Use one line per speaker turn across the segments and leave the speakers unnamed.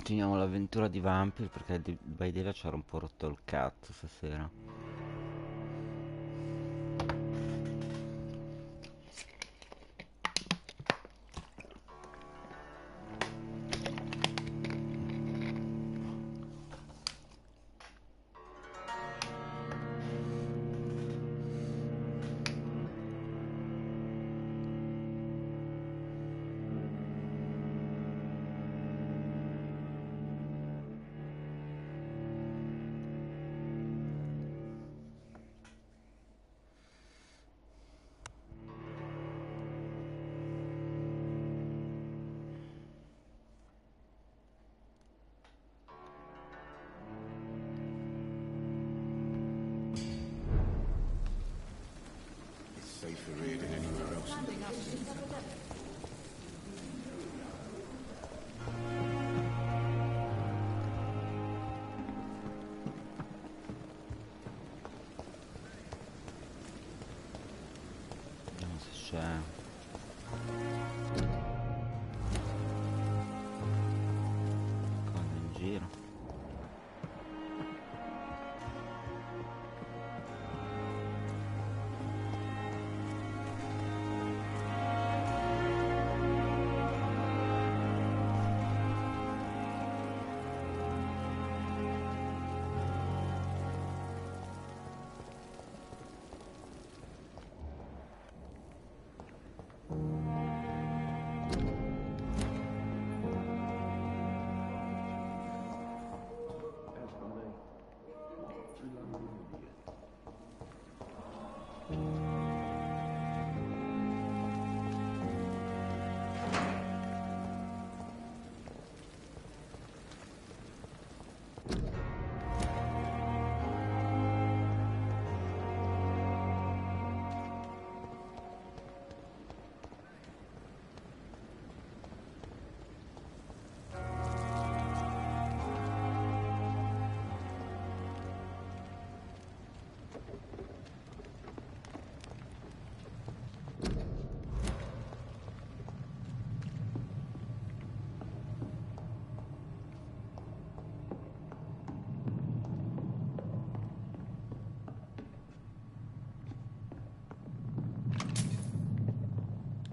Continuiamo l'avventura di Vampyr perché di by Dela c'era un po' rotto il cazzo stasera.
It's safer here than anywhere else.
Vediamo se c'è cosa in giro.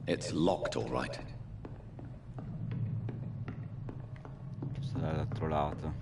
It's locked, all right.
Questo è dall'altro lato.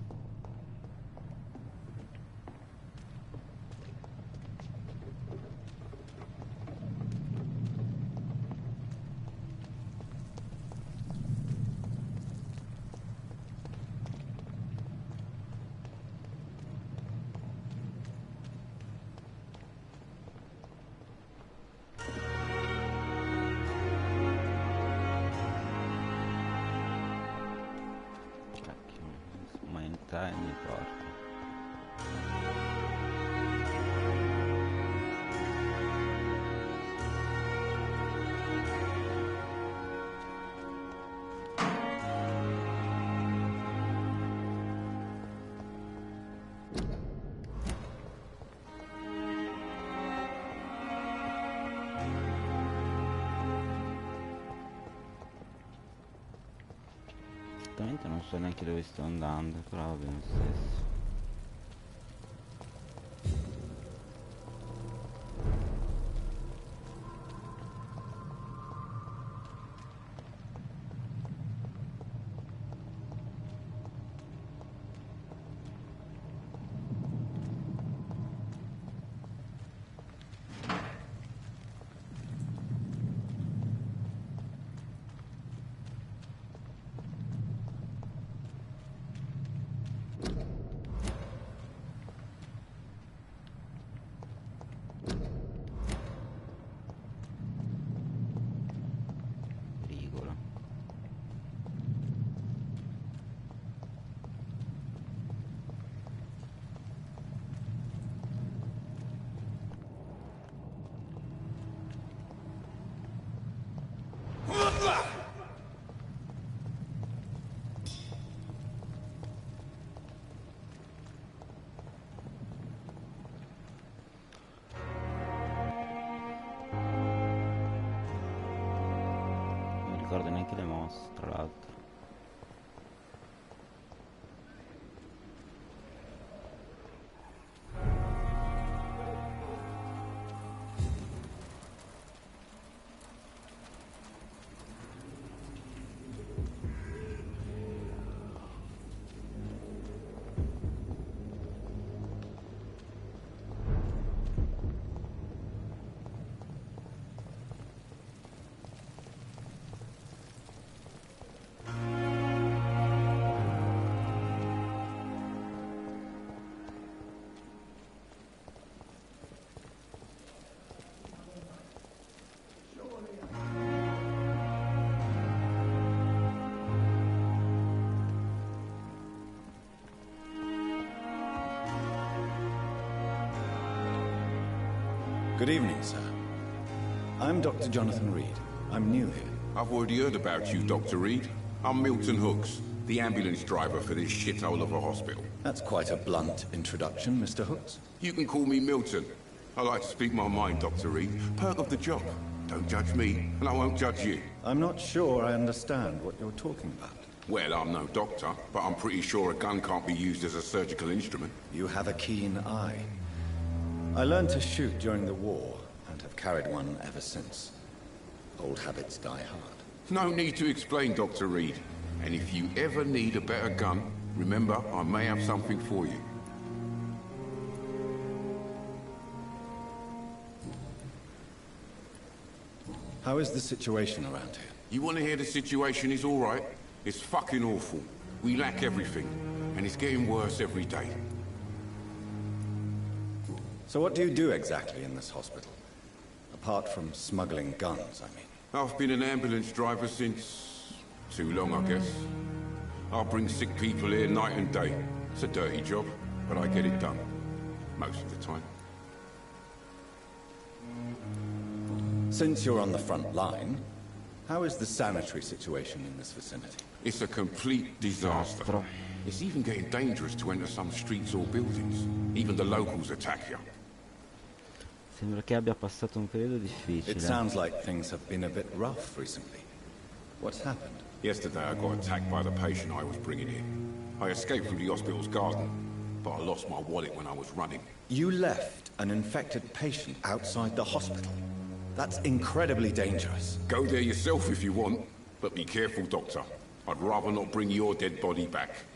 Cacchio, ma in te e mi porta. Esattamente non so neanche dove sto andando, però va bene lo stesso. Pericolo. Non ricordo neanche le mosse, tra l'altro.
Good evening, sir. I'm Dr. Jonathan Reed. I'm new here.
I've already heard about you, Dr. Reed. I'm Milton Hooks, the ambulance driver for this shithole of a hospital.
That's quite a blunt introduction, Mr. Hooks.
You can call me Milton. I like to speak my mind, Dr. Reed. Perk of the job. Don't judge me, and I won't judge you.
I'm not sure I understand what you're talking about.
Well, I'm no doctor, but I'm pretty sure a gun can't be used as a surgical instrument.
You have a keen eye. I learned to shoot during the war, and have carried one ever since. Old habits die hard.
No need to explain, Dr. Reed. And if you ever need a better gun, remember, I may have something for you.
How is the situation around here?
You want to hear the situation is all right? It's fucking awful. We lack everything, and it's getting worse every day.
So what do you do exactly in this hospital? Apart from smuggling guns, I mean.
I've been an ambulance driver since... too long, I guess. I bring sick people here night and day. It's a dirty job, but I get it done. Most of the time.
Since you're on the front line, how is the sanitary situation in this vicinity?
It's a complete disaster. It's even getting dangerous to enter some streets or buildings. Even the locals attack you.
Sembra che abbia passato un periodo difficile.
It sounds like things have been a bit rough recently. What's happened?
Yesterday I got attacked by the patient I was bringing in. I escaped through the hospital's garden, but I lost my wallet when I was running.
You left an infected patient outside the hospital? That's incredibly dangerous.
Go there yourself if you want, but be careful, Doctor. I'd rather not bring your dead body back.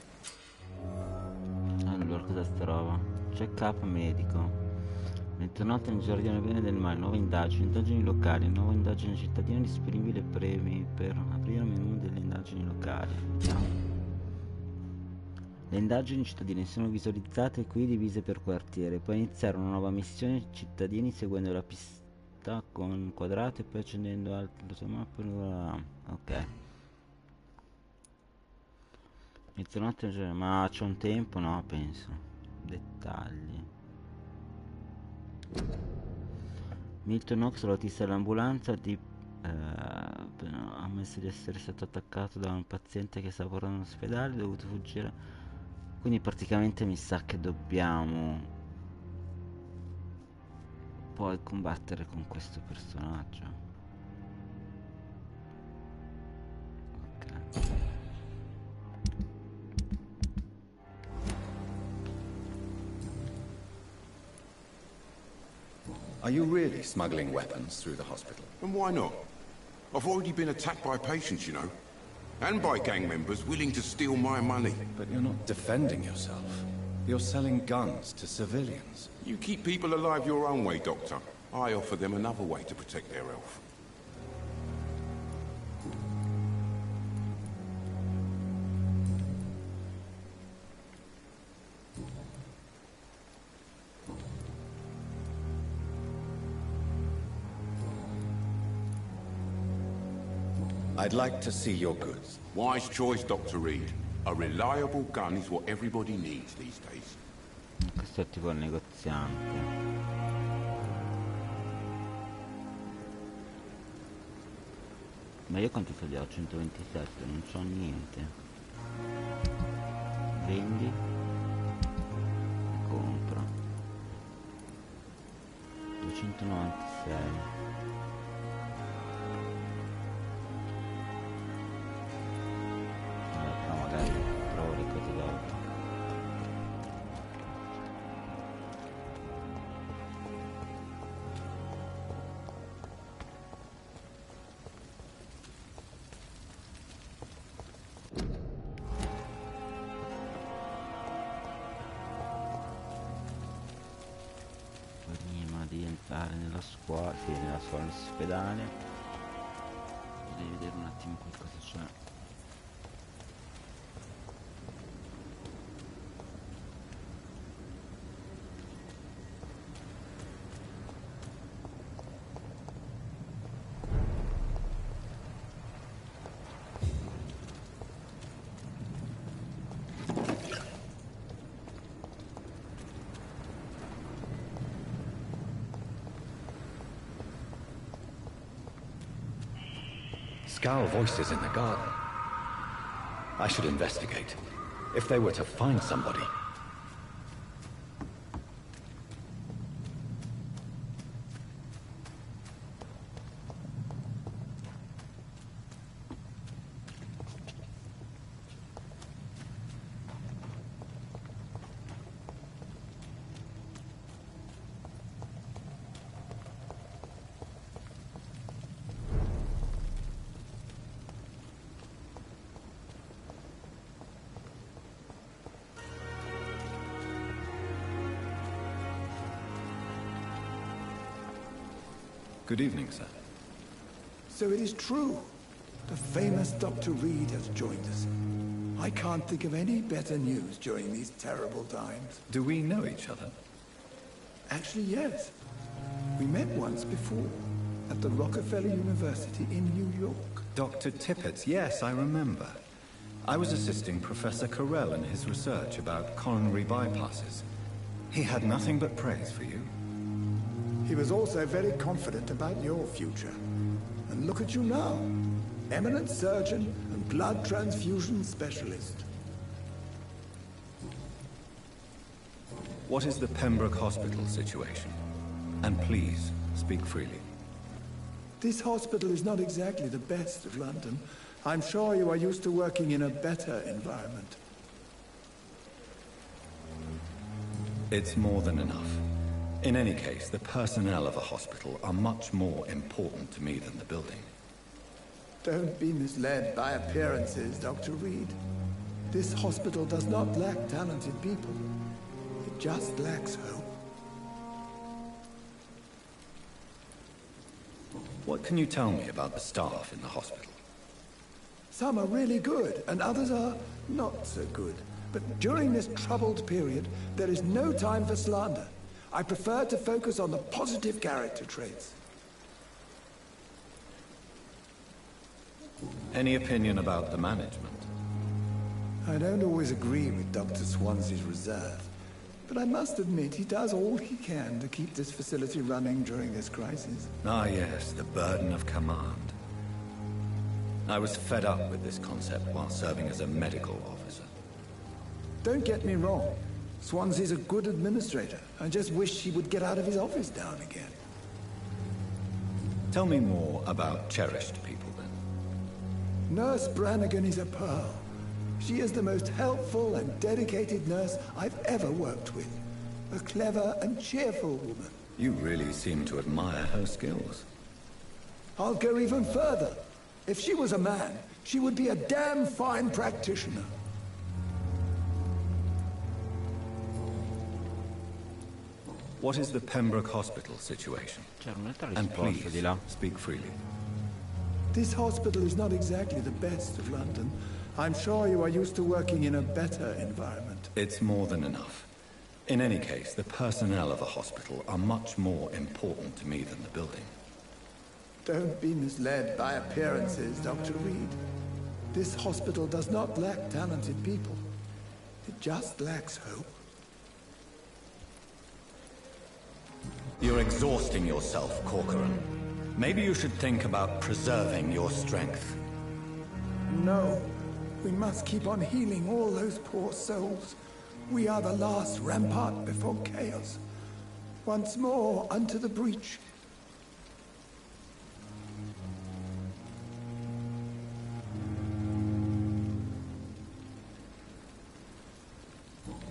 Allora, cos'è sta roba? Check-up medico. Mezzanotte nel giardino bene del mare, nuove indagini locali, nuova indagine cittadina disponibile, premi per aprire il menu delle indagini locali. Vediamo. Le indagini cittadine sono visualizzate qui divise per quartiere. Puoi iniziare una nuova missione cittadini seguendo la pista con quadrato e poi accendendo altre mappe. Ok. Mezzanotte nel giardino, ma c'è un tempo? No, penso. Dettagli. Milton Knox, l'autista dell'ambulanza, ha ammesso di essere stato attaccato da un paziente che stava correndo in ospedale, ha dovuto fuggire. Quindi praticamente mi sa che dobbiamo poi combattere con questo personaggio. Ok.
Are you really smuggling weapons through the hospital?
And why not? I've already been attacked by patients, you know. And by gang members willing to steal my money.
But you're not defending yourself. You're selling guns to civilians.
You keep people alive your own way, Doctor. I offer them another way to protect their health.
I'd like to see your goods.
Wise choice, Dr. Reed. A reliable gun is what everybody needs these days.
Questo è tipo il negoziante. Ma io quanti soldi ho? 127, non c'ho niente. Vendi e compra. 296. Però magari trovo le cose dopo. Prima di entrare nella scuola, sì, nella scuola, nell'ospedale, devi vedere un attimo qui cosa c'è.
Scowl voices in the garden. I should investigate. If they were to find somebody. Good evening, sir.
So it is true. The famous Dr. Reed has joined us. I can't think of any better news during these terrible times.
Do we know each other?
Actually, yes. We met once before, at the Rockefeller University in New York.
Dr. Tippett, yes, I remember. I was assisting Professor Carell in his research about coronary bypasses. He had nothing but praise for you.
He was also very confident about your future. And look at you now. Eminent surgeon and blood transfusion specialist.
What is the Pembroke Hospital situation? And please, speak freely.
This hospital is not exactly the best of London. I'm sure you are used to working in a better environment.
It's more than enough. In any case, the personnel of a hospital are much more important to me than the building.
Don't be misled by appearances, Dr. Reed. This hospital does not lack talented people. It just lacks hope.
What can you tell me about the staff in the hospital?
Some are really good, and others are not so good. But during this troubled period, there is no time for slander. I prefer to focus on the positive character traits.
Any opinion about the management?
I don't always agree with Dr. Swansea's reserve, but I must admit he does all he can to keep this facility running during this crisis.
Ah yes, the burden of command. I was fed up with this concept while serving as a medical officer.
Don't get me wrong. Swansea's a good administrator. I just wish he would get out of his office down again.
Tell me more about cherished people, then.
Nurse Brannigan is a pearl. She is the most helpful and dedicated nurse I've ever worked with. A clever and cheerful woman.
You really seem to admire her skills.
I'll go even further. If she was a man, she would be a damn fine practitioner.
What is the Pembroke Hospital situation? And please, speak freely.
This hospital is not exactly the best of London. I'm sure you are used to working in a better environment.
It's more than enough. In any case, the personnel of a hospital are much more important to me than the building.
Don't be misled by appearances, Dr. Reed. This hospital does not lack talented people. It just lacks hope.
You're exhausting yourself, Corcoran. Maybe you should think about preserving your strength.
No. We must keep on healing all those poor souls. We are the last rampart before chaos. Once more, unto the breach.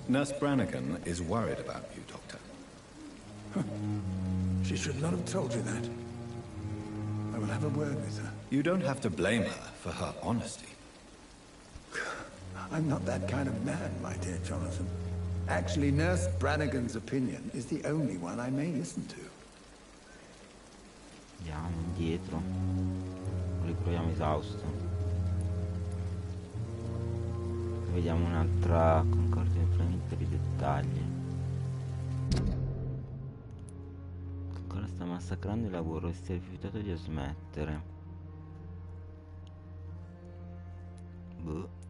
Nurse Brannigan is worried about you, Doctor.
She should not have told you that. I will have a word with her.
You don't have to blame her for her honesty.
I'm not that kind of man, my dear Jonathan. Actually, Nurse Brannigan's opinion is the only one I may listen to.
Andiamo indietro. Riproviamo esausto. Vediamo un'altra concordia inframento di dettagli. Ancora sta massacrando il lavoro e si è rifiutato di smettere. Boh.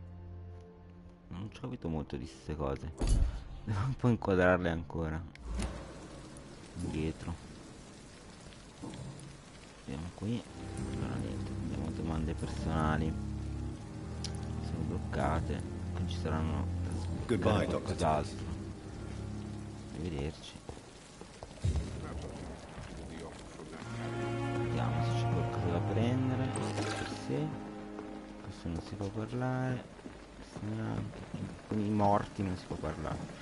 Non ci ho capito molto di queste cose. Devo un po' inquadrarle ancora. Indietro. Vediamo qui. Allora niente, andiamo domande personali sono bloccate, quindi ci saranno da sbloccare
Goodbye, Dr.
qualcos'altro. Arrivederci. Vediamo se c'è qualcosa da prendere. Sì. Questo non si può parlare. Questo neanche. Con i morti non si può parlare.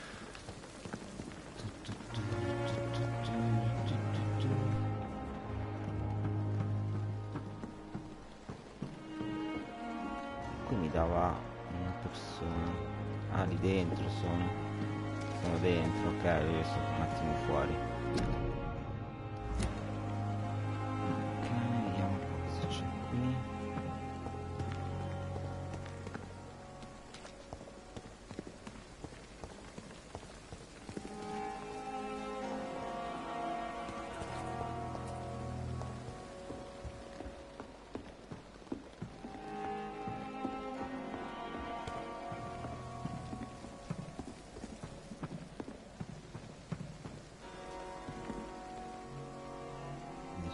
Qui mi dava una persona. Ah, lì dentro sono dentro, ok, io sono un attimo fuori. Ok, vediamo un po' cosa c'è qui.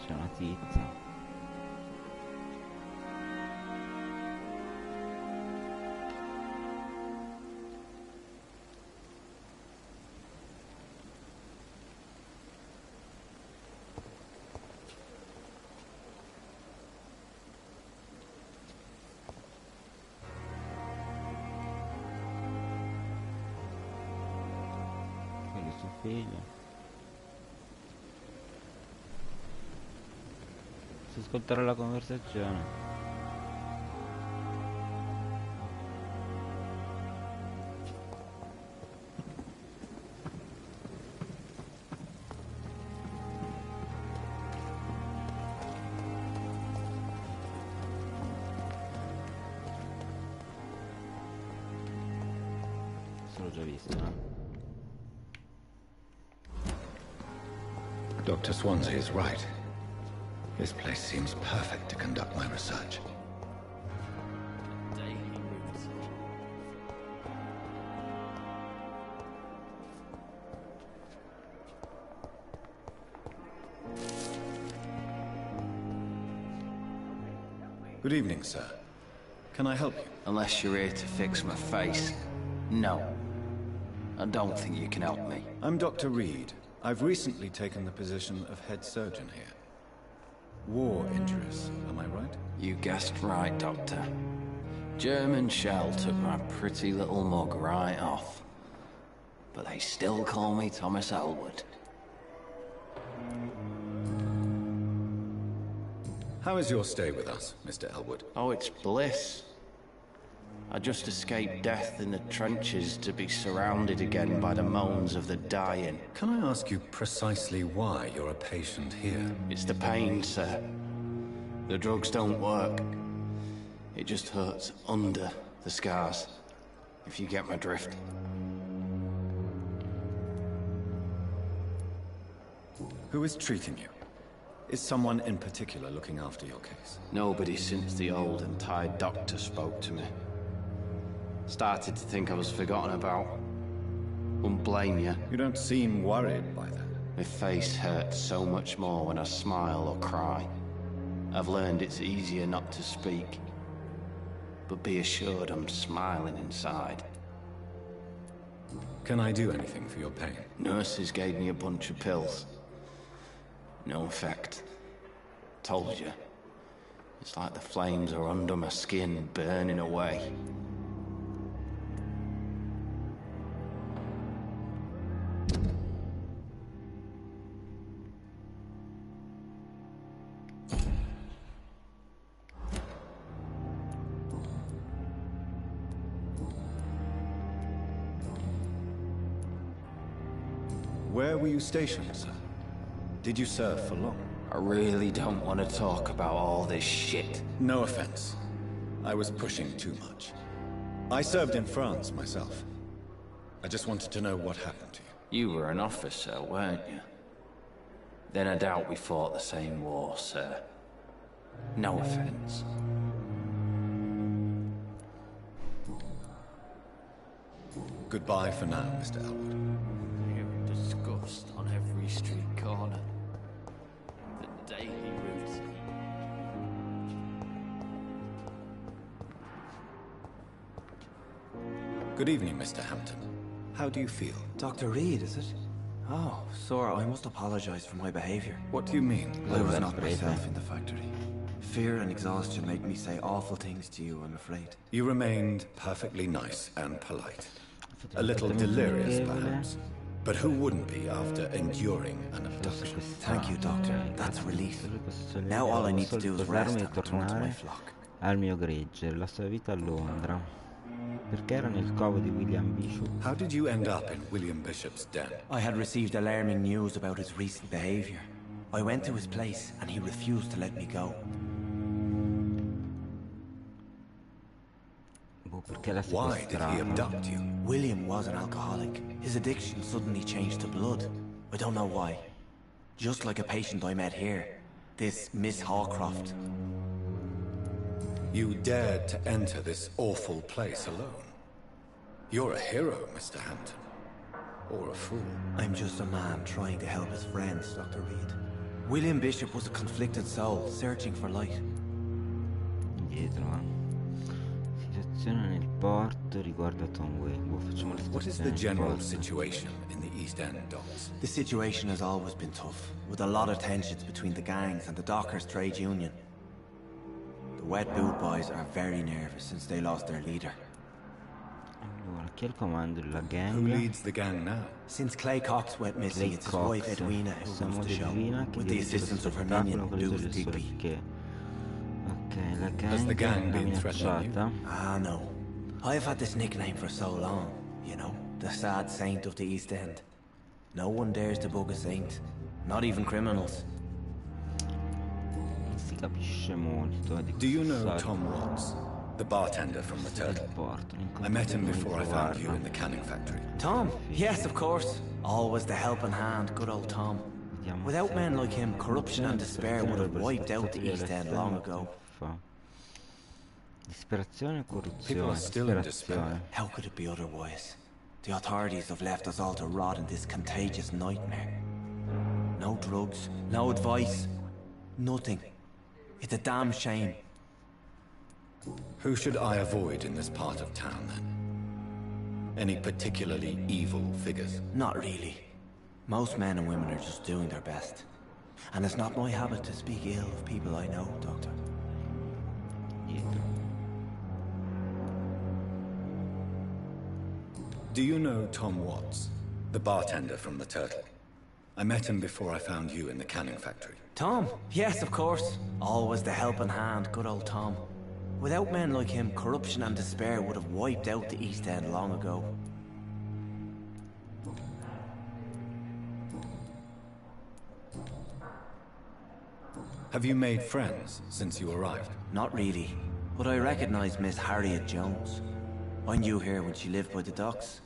C'è una tizia. Quello è suo figlio. Ascoltare la conversazione. Questo l'ho già visto, no?
Dr. Swansea is right. This place seems perfect to conduct my research. Good evening, sir. Can I help you?
Unless you're here to fix my face. No. I don't think you can help me.
I'm Dr. Reed. I've recently taken the position of head surgeon here. War injuries, am I right?
You guessed right, Doctor. German shell took my pretty little mug right off. But they still call me Thomas Elwood.
How is your stay with us, Mr. Elwood?
Oh, it's bliss. I just escaped death in the trenches to be surrounded again by the moans of the dying.
Can I ask you precisely why you're a patient here?
It's the pain, sir. The drugs don't work. It just hurts under the scars, if you get my drift.
Who is treating you? Is someone in particular looking after your case?
Nobody since the old and tired doctor spoke to me. Started to think I was forgotten about. Wouldn't blame you.
You don't seem worried by that.
My face hurts so much more when I smile or cry. I've learned it's easier not to speak. But be assured I'm smiling inside.
Can I do anything for your pain?
Nurses gave me a bunch of pills. No effect. Told you. It's like the flames are under my skin, burning away.
Where were you stationed, sir? Did you serve for long?
I really don't want to talk about all this shit.
No offense. I was pushing too much. I served in France myself. I just wanted to know what happened to you.
You were an officer, weren't you? Then I doubt we fought the same war, sir. No offense.
Goodbye for now, Mr. Elwood.
Hearing disgust on every street corner. The daily routine.
Good evening, Mr. Hampton. How do you feel?
Dr. Reed, is it? Oh, sir, I must apologize for my behavior.
What do you mean?
I was not myself in the factory. Fear and exhaustion made me say awful things to you, I'm afraid.
You remained perfectly nice and polite. A little delirious, perhaps. But who wouldn't be after enduring an abduction?
Thank you, Doctor. That's relief. Now all I need to do is rest and return to my flock.
Al mio gregge, la sua vita a Londra. Perché era nel covo di William Bishop?
How did you end up in William Bishop's den?
I had received alarming news about his recent behavior. I went to his place and he refused to let me go.
Perché l'ha
Why did he
sequestrato?
abduct you?
William was an alcoholic. His addiction suddenly changed to blood. I don't know why. Just like a patient I met here. This Miss Hawcroft.
You dared to enter this awful place alone. You're a hero, Mr. Hampton. Or a fool.
I'm just a man trying to help his friends, Dr. Reed. William Bishop was a conflicted soul, searching for light.
Indietro, Situazione nel porto riguardo a Tom Wayne. Facciamo la
What is
situazione
the
nel
general
porto.
situation in the East End docks?
The situation has always been tough, with a lot of tensions between the gangs and the Dockers Trade Union. The Wet Boot Boys are very nervous since they lost their leader.
Allora, chi è il comando della gang?
Who leads the gang now?
Since Clay Cox went missing, it's his wife Edwina who
Siamo
runs the show,
Edwina che
with the
dirige
assistance
lo
of her
spettacolo
minion,
con le
Deuce
sue
Digby.
sorelle. Ok, la
Has the gang
l'ha
been threatening
minacciata.
Ah, no. I've had this nickname for so long, you know, the sad saint of the East End. No one dares to bug a saint, not even criminals.
Non si capisce molto di
Do you know
questo
Tom Watts, the bartender from the
del
Turtle?
porto.
I met him before I found you in the canning factory.
Tom? Yes, of course. Always the helping hand, good old Tom. Without men like him, corruption and despair would have wiped out the East End long ago.
Disperazione e
People
corruzione.
are still in despair.
Disperazione.
How could it be otherwise? The authorities have left us all to rot in this contagious nightmare. No drugs, no advice, nothing. It's a damn shame.
Who should I avoid in this part of town, then? Any particularly evil figures?
Not really. Most men and women are just doing their best. And it's not my habit to speak ill of people I know, Doctor.
Dietro.
Do you know Tom Watts, the bartender from the Turtle? I met him before I found you in the canning factory.
Tom? Yes, of course. Always the helping hand, good old Tom. Without men like him, corruption and despair would have wiped out the East End long ago.
Have you made friends since you arrived?
Not really, but I recognize Miss Harriet Jones. I knew her when she lived by the docks.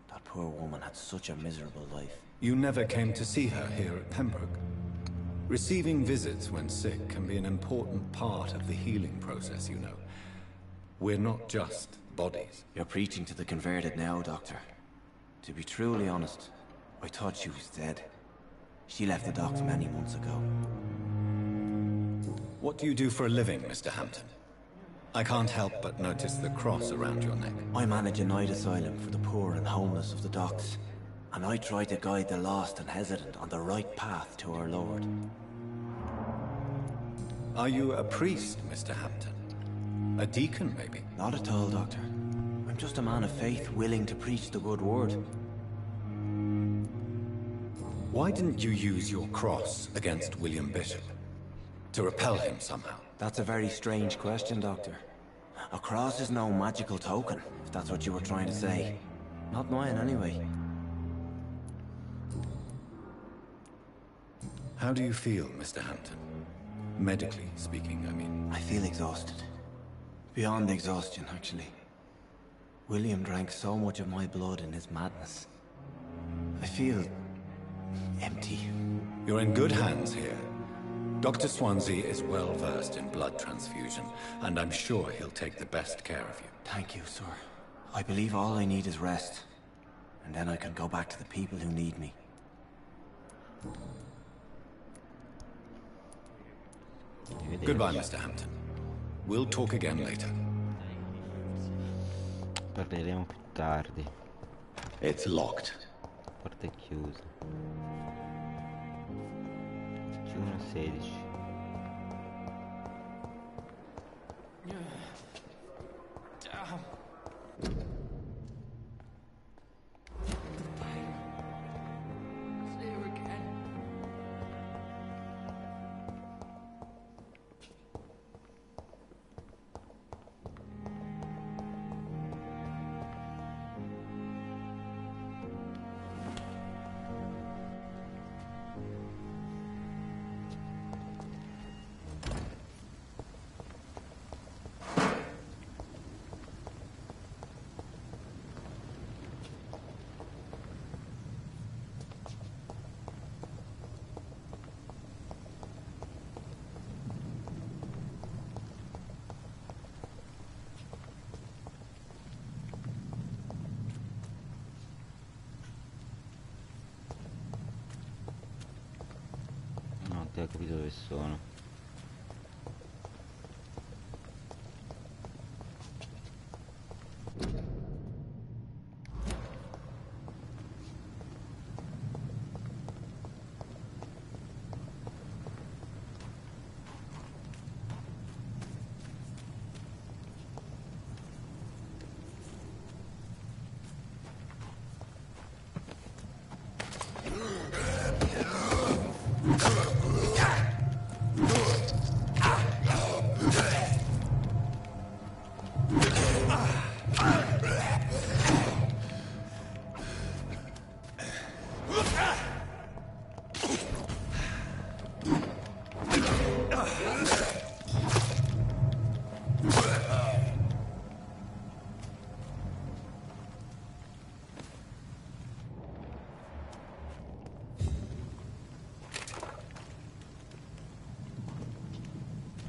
That poor woman had such a miserable life.
You never came to see her here at Pembroke? Receiving visits when sick can be an important part of the healing process, you know. We're not just bodies.
You're preaching to the converted now, Doctor. To be truly honest, I thought she was dead. She left the docks many months ago.
What do you do for a living, Mr. Hampton? I can't help but notice the cross around your neck.
I manage a night asylum for the poor and homeless of the docks. And I try to guide the lost and hesitant on the right path to our Lord.
Are you a priest, Mr. Hampton? A deacon, maybe?
Not at all, Doctor. I'm just a man of faith willing to preach the good word.
Why didn't you use your cross against William Bishop? To repel him somehow?
That's a very strange question, Doctor. A cross is no magical token, if that's what you were trying to say. Not mine, anyway.
How do you feel, Mr. Hampton? Medically speaking, I mean.
I feel exhausted. Beyond exhaustion, actually. William drank so much of my blood in his madness. I feel empty.
You're in good hands here. Dr. Swansea is well versed in blood transfusion, and I'm sure he'll take the best care of you.
Thank you, sir. I believe all I need is rest. And then I can go back to the people who need me.
Goodbye, Mr. Hampton. We'll talk again later.
Parleremo più Cardi.
It's locked.
Porta è chiusa. 16. No, che ho capito dove sono.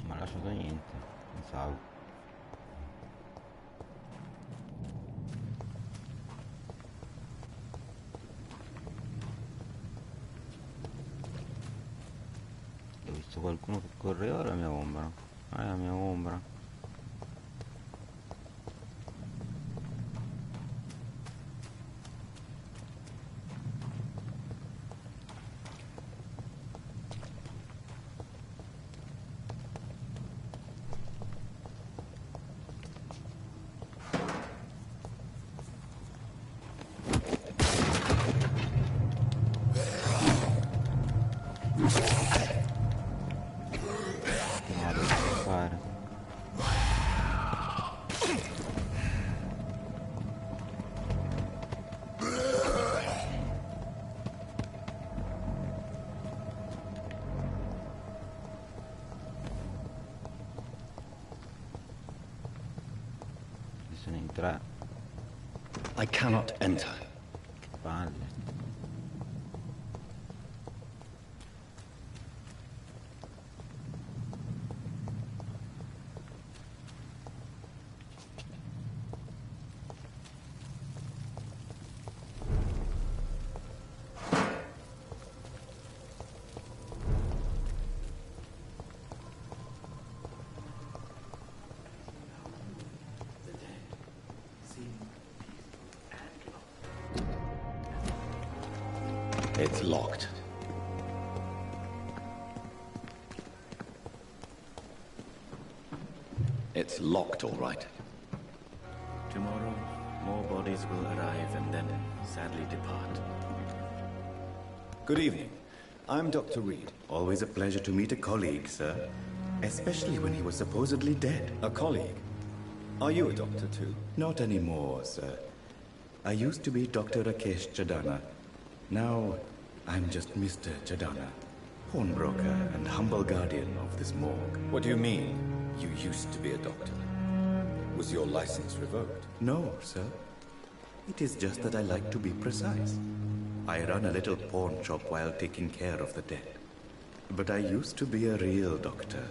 Non mi ha lasciato niente, non so. Ho visto qualcuno che correva o la mia ombra? Ah, è la mia ombra. No, devo fare. Ci sono in 3.
I cannot enter.
Che palle.
It's locked. It's locked, all right.
Tomorrow, more bodies will arrive and then sadly depart.
Good evening. I'm Dr. Reed.
Always a pleasure to meet a colleague, sir. Especially when he was supposedly dead.
A colleague. Are you a doctor too?
Not anymore, sir. I used to be Dr. Rakesh Chadana. Now, I'm just Mr. Chadana, pawnbroker and humble guardian of this morgue.
What do you mean, you used to be a doctor? Was your license revoked?
No, sir. It is just that I like to be precise. I run a little pawn shop while taking care of the dead. But I used to be a real doctor.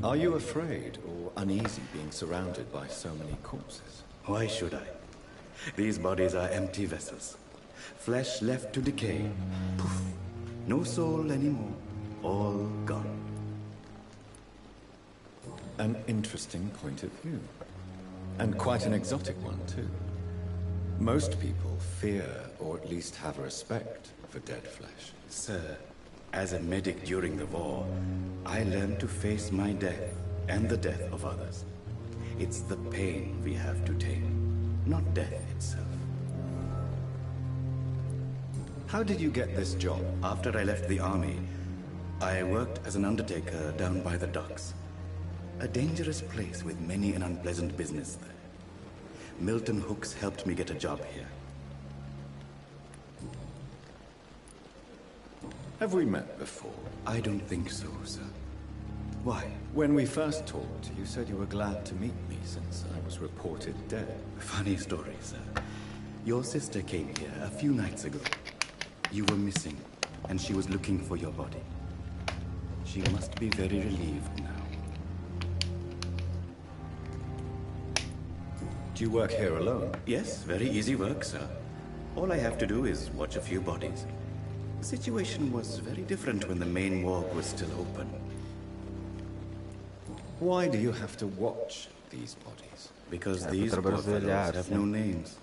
Are you afraid or uneasy being surrounded by so many corpses?
Why should I? These bodies are empty vessels. Flesh left to decay. Poof. No soul anymore. All gone.
An interesting point of view. And quite an exotic one, too. Most people fear, or at least have respect, for dead flesh.
Sir, as a medic during the war, I learned to face my death and the death of others. It's the pain we have to take, not death itself.
How did you get this job?
After I left the army, I worked as an undertaker down by the docks. A dangerous place with many an unpleasant business there. Milton Hooks helped me get a job here.
Have we met before?
I don't think so, sir. Why?
When we first talked, you said you were glad to meet me since I was reported dead.
Funny story, sir. Your sister came here a few nights ago. You were missing, and she was looking for your body. She must be very relieved now.
Do you work here alone?
Yes, very easy work, sir. All I have to do is watch a few bodies. The situation was very different when the main morgue was still open.
Why do you have to watch these bodies?
Because these poor fellows have no names.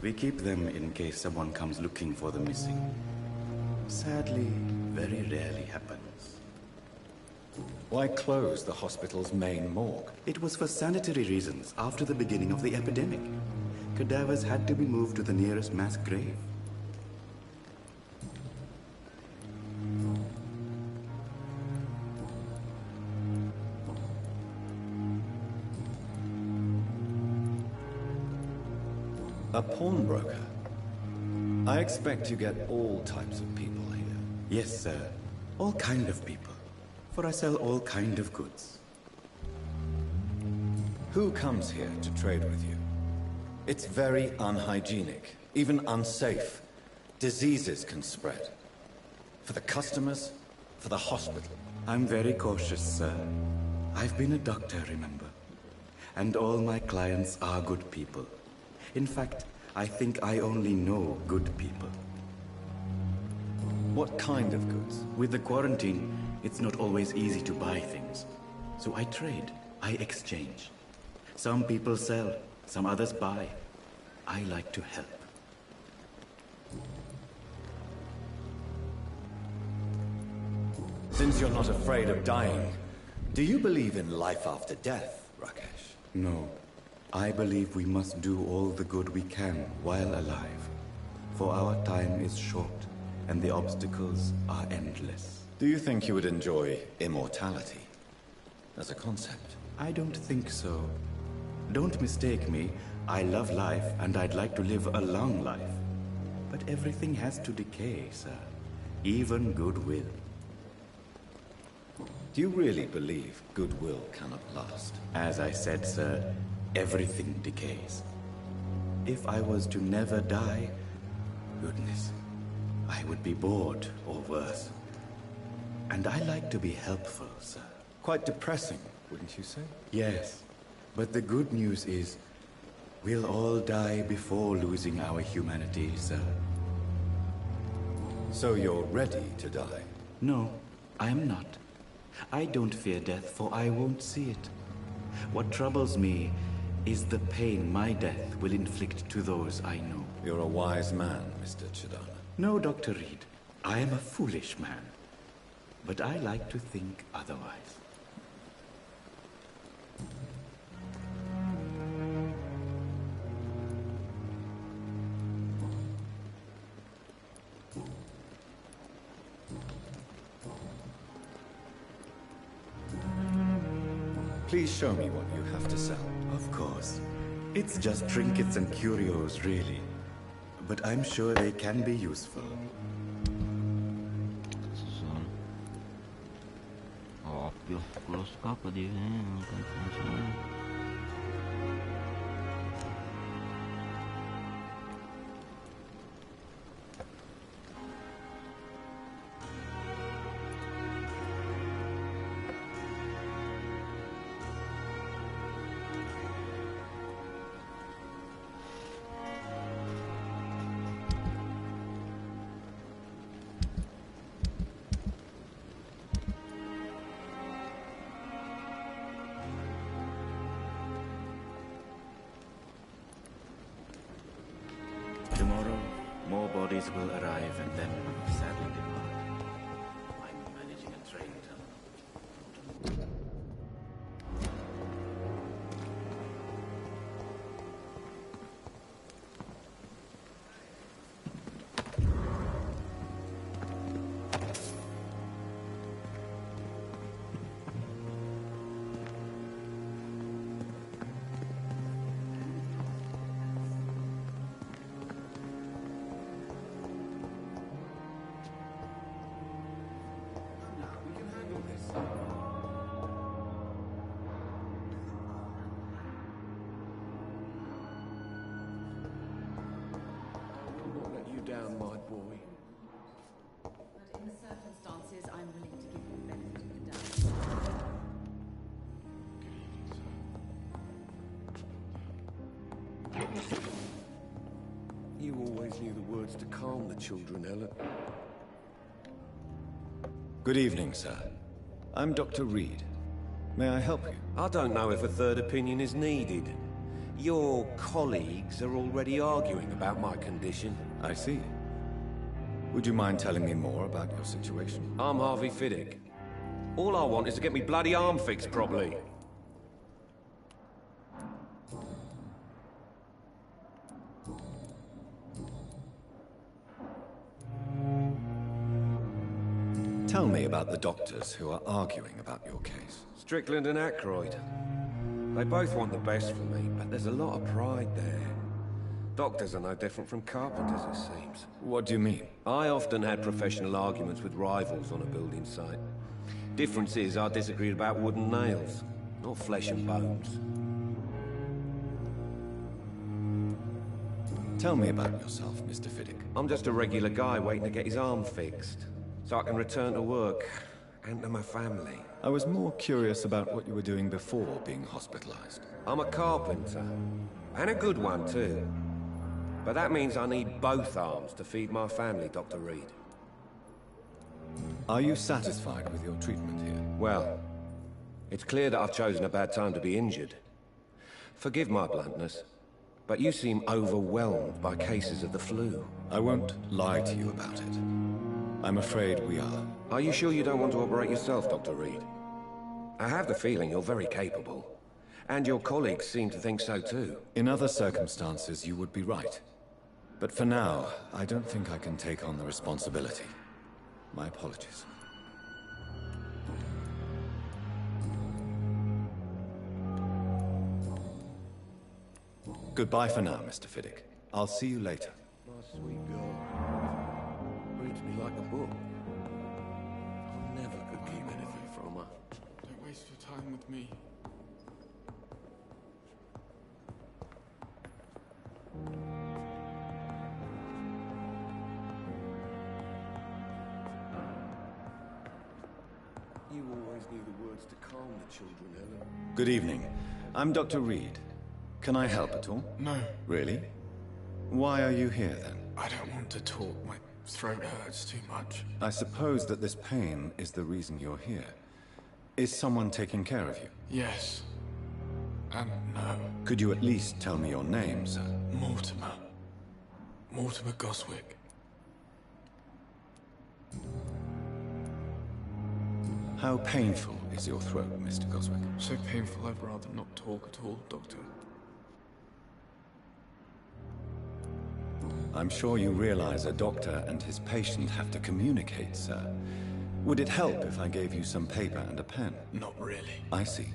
We keep them in case someone comes looking for the missing. Sadly, very rarely happens.
Why close the hospital's main morgue?
It was for sanitary reasons after the beginning of the epidemic. Cadavers had to be moved to the nearest mass grave.
A pawnbroker? I expect you get all types of people here.
Yes, sir. All kind of people. For I sell all kind of goods.
Who comes here to trade with you? It's very unhygienic, even unsafe. Diseases can spread. For the customers, for the hospital.
I'm very cautious, sir. I've been a doctor, remember? And all my clients are good people. In fact, I think I only know good people.
What kind of goods?
With the quarantine, it's not always easy to buy things. So I trade, I exchange. Some people sell, some others buy. I like to help.
Since you're not afraid of dying, do you believe in life after death, Rakesh?
No. I believe we must do all the good we can while alive. For our time is short, and the obstacles are endless.
Do you think you would enjoy immortality as a concept?
I don't think so. Don't mistake me. I love life, and I'd like to live a long life. But everything has to decay, sir. Even goodwill.
Do you really believe goodwill cannot last?
As I said, sir, everything decays. If I was to never die, goodness, I would be bored or worse. And I like to be helpful, sir.
Quite depressing, wouldn't you say?
Yes, but the good news is, we'll all die before losing our humanity, sir.
So you're ready to die?
No, I'm not. I don't fear death, for I won't see it. What troubles me is the pain my death will inflict to those I know.
You're a wise man, Mr. Chidana.
No, Dr. Reed. I am a foolish man. But I like to think otherwise.
Please show me what you have to sell.
Of course. It's just trinkets and curios, really. But I'm sure they can be useful.
Ovvio, con lo scopo di funziona.
bodies will arrive and then sadly depart. I'm managing a train tunnel.
Down, my boy.
But in the circumstances, I'm willing to give you the benefit of the doubt.
You always knew the words to calm the children, Ellen.
Good evening, sir. I'm Dr. Reed. May I help you?
I don't know if a third opinion is needed. Your colleagues are already arguing about my condition.
I see. Would you mind telling me more about your situation?
I'm Harvey Fiddick. All I want is to get me bloody arm fixed properly.
Tell me about the doctors who are arguing about your case.
Strickland and Aykroyd. They both want the best for me, but there's a lot of pride there. Doctors are no different from carpenters, it seems.
What do you mean?
I often had professional arguments with rivals on a building site. Difference is, I disagreed about wood and nails, not flesh and bones.
Tell me about yourself, Mr. Fiddick.
I'm just a regular guy waiting to get his arm fixed, so I can return to work and to my family.
I was more curious about what you were doing before being hospitalized.
I'm a carpenter, and a good one too. But that means I need both arms to feed my family, Dr. Reed.
Are you satisfied with your treatment here?
Well, it's clear that I've chosen a bad time to be injured. Forgive my bluntness, but you seem overwhelmed by cases of the flu.
I won't lie to you about it. I'm afraid we are.
Are you sure you don't want to operate yourself, Dr. Reed? I have the feeling you're very capable. And your colleagues seem to think so too.
In other circumstances, you would be right. But for now, I don't think I can take on the responsibility. My apologies. Goodbye for now, Mr. Fiddick. I'll see you later.
My sweet girl. Reads me like a book. I never could keep anything from her.
Don't waste your time with me.
You always knew the words to calm the children, Ellen.
Good evening. I'm Dr. Reed. Can I help at all?
No.
Really? Why are you here then?
I don't want to talk. My throat hurts too much.
I suppose that this pain is the reason you're here. Is someone taking care of you?
Yes. And no.
Could you at least tell me your name, sir?
Mortimer. Mortimer Goswick.
How painful is your throat, Mr. Goswick?
So painful I'd rather not talk at all, Doctor.
I'm sure you realize a doctor and his patient have to communicate, sir. Would it help if I gave you some paper and a pen?
Not really.
I see.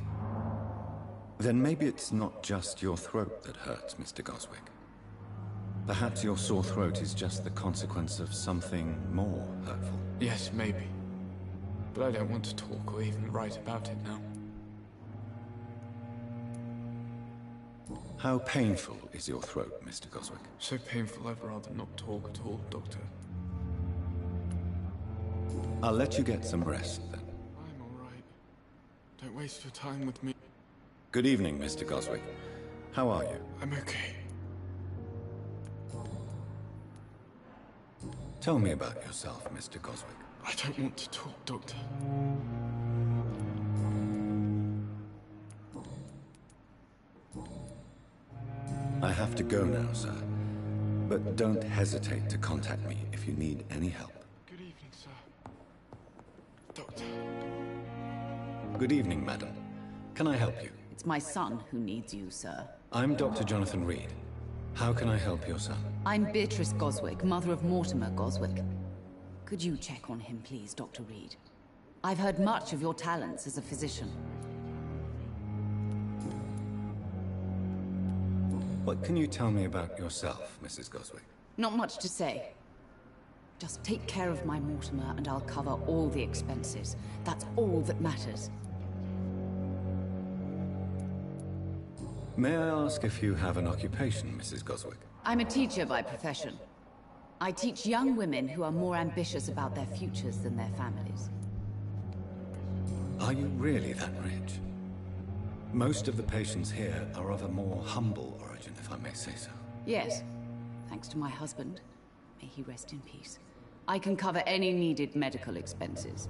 Then maybe it's not just your throat that hurts, Mr. Goswick. Perhaps your sore throat is just the consequence of something more hurtful.
Yes, maybe. But I don't want to talk or even write about it now.
How painful is your throat, Mr. Goswick?
So painful I'd rather not talk at all, Doctor.
I'll let you get some rest, then.
I'm all right. Don't waste your time with me.
Good evening, Mr. Goswick. How are you?
I'm okay.
Tell me about yourself, Mr. Goswick.
I don't want to talk, Doctor.
I have to go now, sir. But don't hesitate to contact me if you need any help.
Good evening, sir. Doctor.
Good evening, madam. Can I help you?
It's my son who needs you, sir.
I'm Dr. Jonathan Reed. How can I help your son?
I'm Beatrice Goswick, mother of Mortimer Goswick. Could you check on him, please, Dr. Reed? I've heard much of your talents as a physician.
What can you tell me about yourself, Mrs. Goswick?
Not much to say. Just take care of my Mortimer and I'll cover all the expenses. That's all that matters.
May I ask if you have an occupation, Mrs. Goswick?
I'm a teacher by profession. I teach young women who are more ambitious about their futures than their families.
Are you really that rich? Most of the patients here are of a more humble origin, if I may say so.
Yes. Thanks to my husband. May he rest in peace. I can cover any needed medical expenses.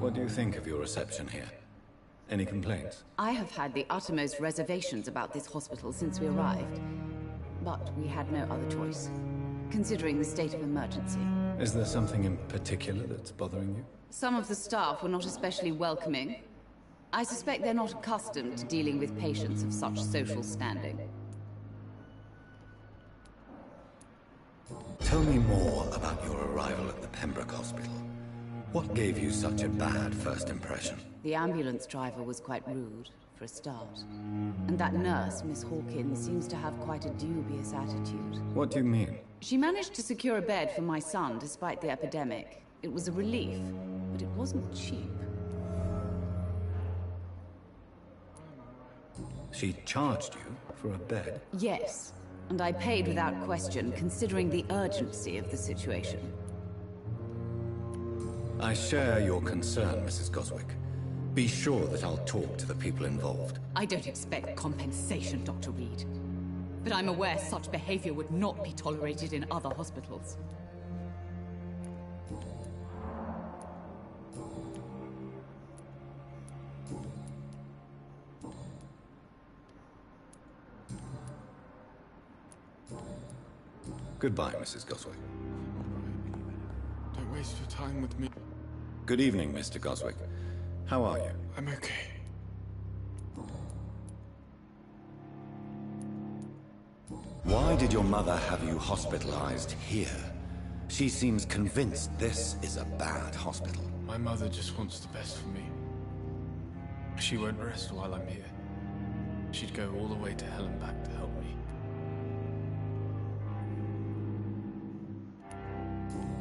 What do you think of your reception here? Any complaints?
I have had the uttermost reservations about this hospital since we arrived. But we had no other choice, considering the state of emergency.
Is there something in particular that's bothering you?
Some of the staff were not especially welcoming. I suspect they're not accustomed to dealing with patients of such social standing.
Tell me more about your arrival at the Pembroke Hospital. What gave you such a bad first impression?
The ambulance driver was quite rude, for a start. And that nurse, Miss Hawkins, seems to have quite a dubious attitude.
What do you mean?
She managed to secure a bed for my son despite the epidemic. It was a relief, but it wasn't cheap.
She charged you for a bed?
Yes, and I paid without question, considering the urgency of the situation.
I share your concern, Mrs. Goswick. Be sure that I'll talk to the people involved.
I don't expect compensation, Dr. Reed. But I'm aware such behavior would not be tolerated in other hospitals.
Goodbye, Mrs. Goswick.
Don't waste your time with me.
Good evening, Mr. Goswick. How are you?
I'm okay.
Why did your mother have you hospitalized here? She seems convinced this is a bad hospital.
My mother just wants the best for me. She won't rest while I'm here. She'd go all the way to hell and back to help me.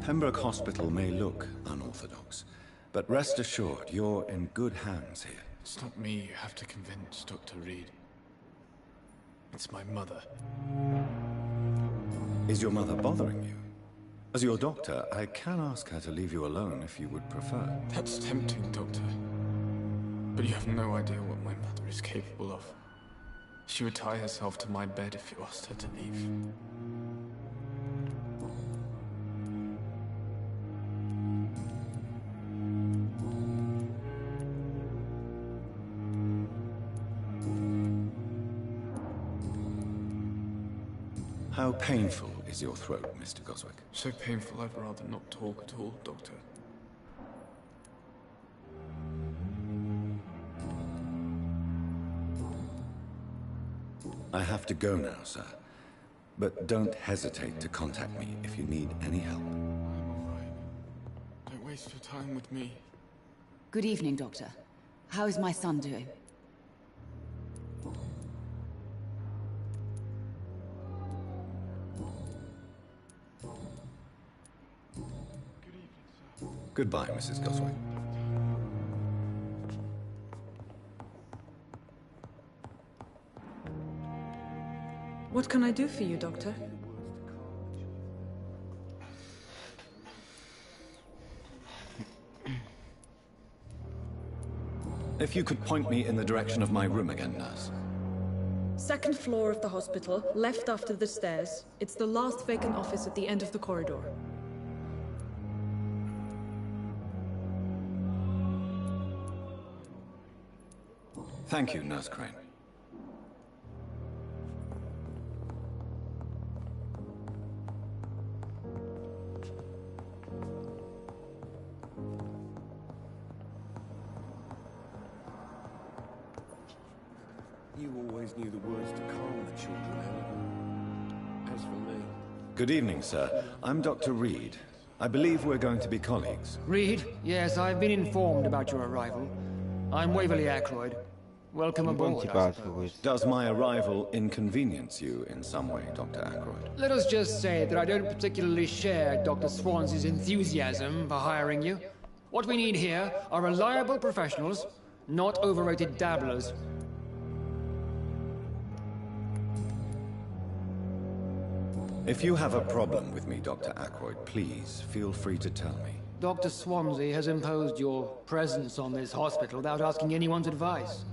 Pembroke Hospital may look unorthodox, but rest assured you're in good hands here.
It's not me you have to convince, Dr. Reed. It's my mother.
Is your mother bothering you? As your doctor, I can ask her to leave you alone if you would prefer.
That's tempting, Doctor. But you have no idea what my mother is capable of. She would tie herself to my bed if you asked her to leave.
How painful is your throat, Mr. Goswick?
So painful I'd rather not talk at all, Doctor.
I have to go now, sir. But don't hesitate to contact me if you need any help.
I'm all right. Don't waste your time with me.
Good evening, Doctor. How is my son doing?
Goodbye, Mrs. Goswick.
What can I do for you, Doctor?
If you could point me in the direction of my room again, nurse.
Second floor of the hospital, left after the stairs. It's the last vacant office at the end of the corridor.
Thank you, Nurse Crane.
You always knew the words to calm the children, Helen. As for me...
Good evening, sir. I'm Dr. Reed. I believe we're going to be colleagues.
Reed? Yes, I've been informed about your arrival. I'm Waverly Ackroyd. Welcome aboard, I suppose.
Does my arrival inconvenience you in some way, Dr. Ackroyd?
Let us just say that I don't particularly share Dr. Swansea's enthusiasm for hiring you. What we need here are reliable professionals, not overrated dabblers.
If you have a problem with me, Dr. Ackroyd, please feel free to tell me.
Dr. Swansea has imposed your presence on this hospital without asking anyone's advice.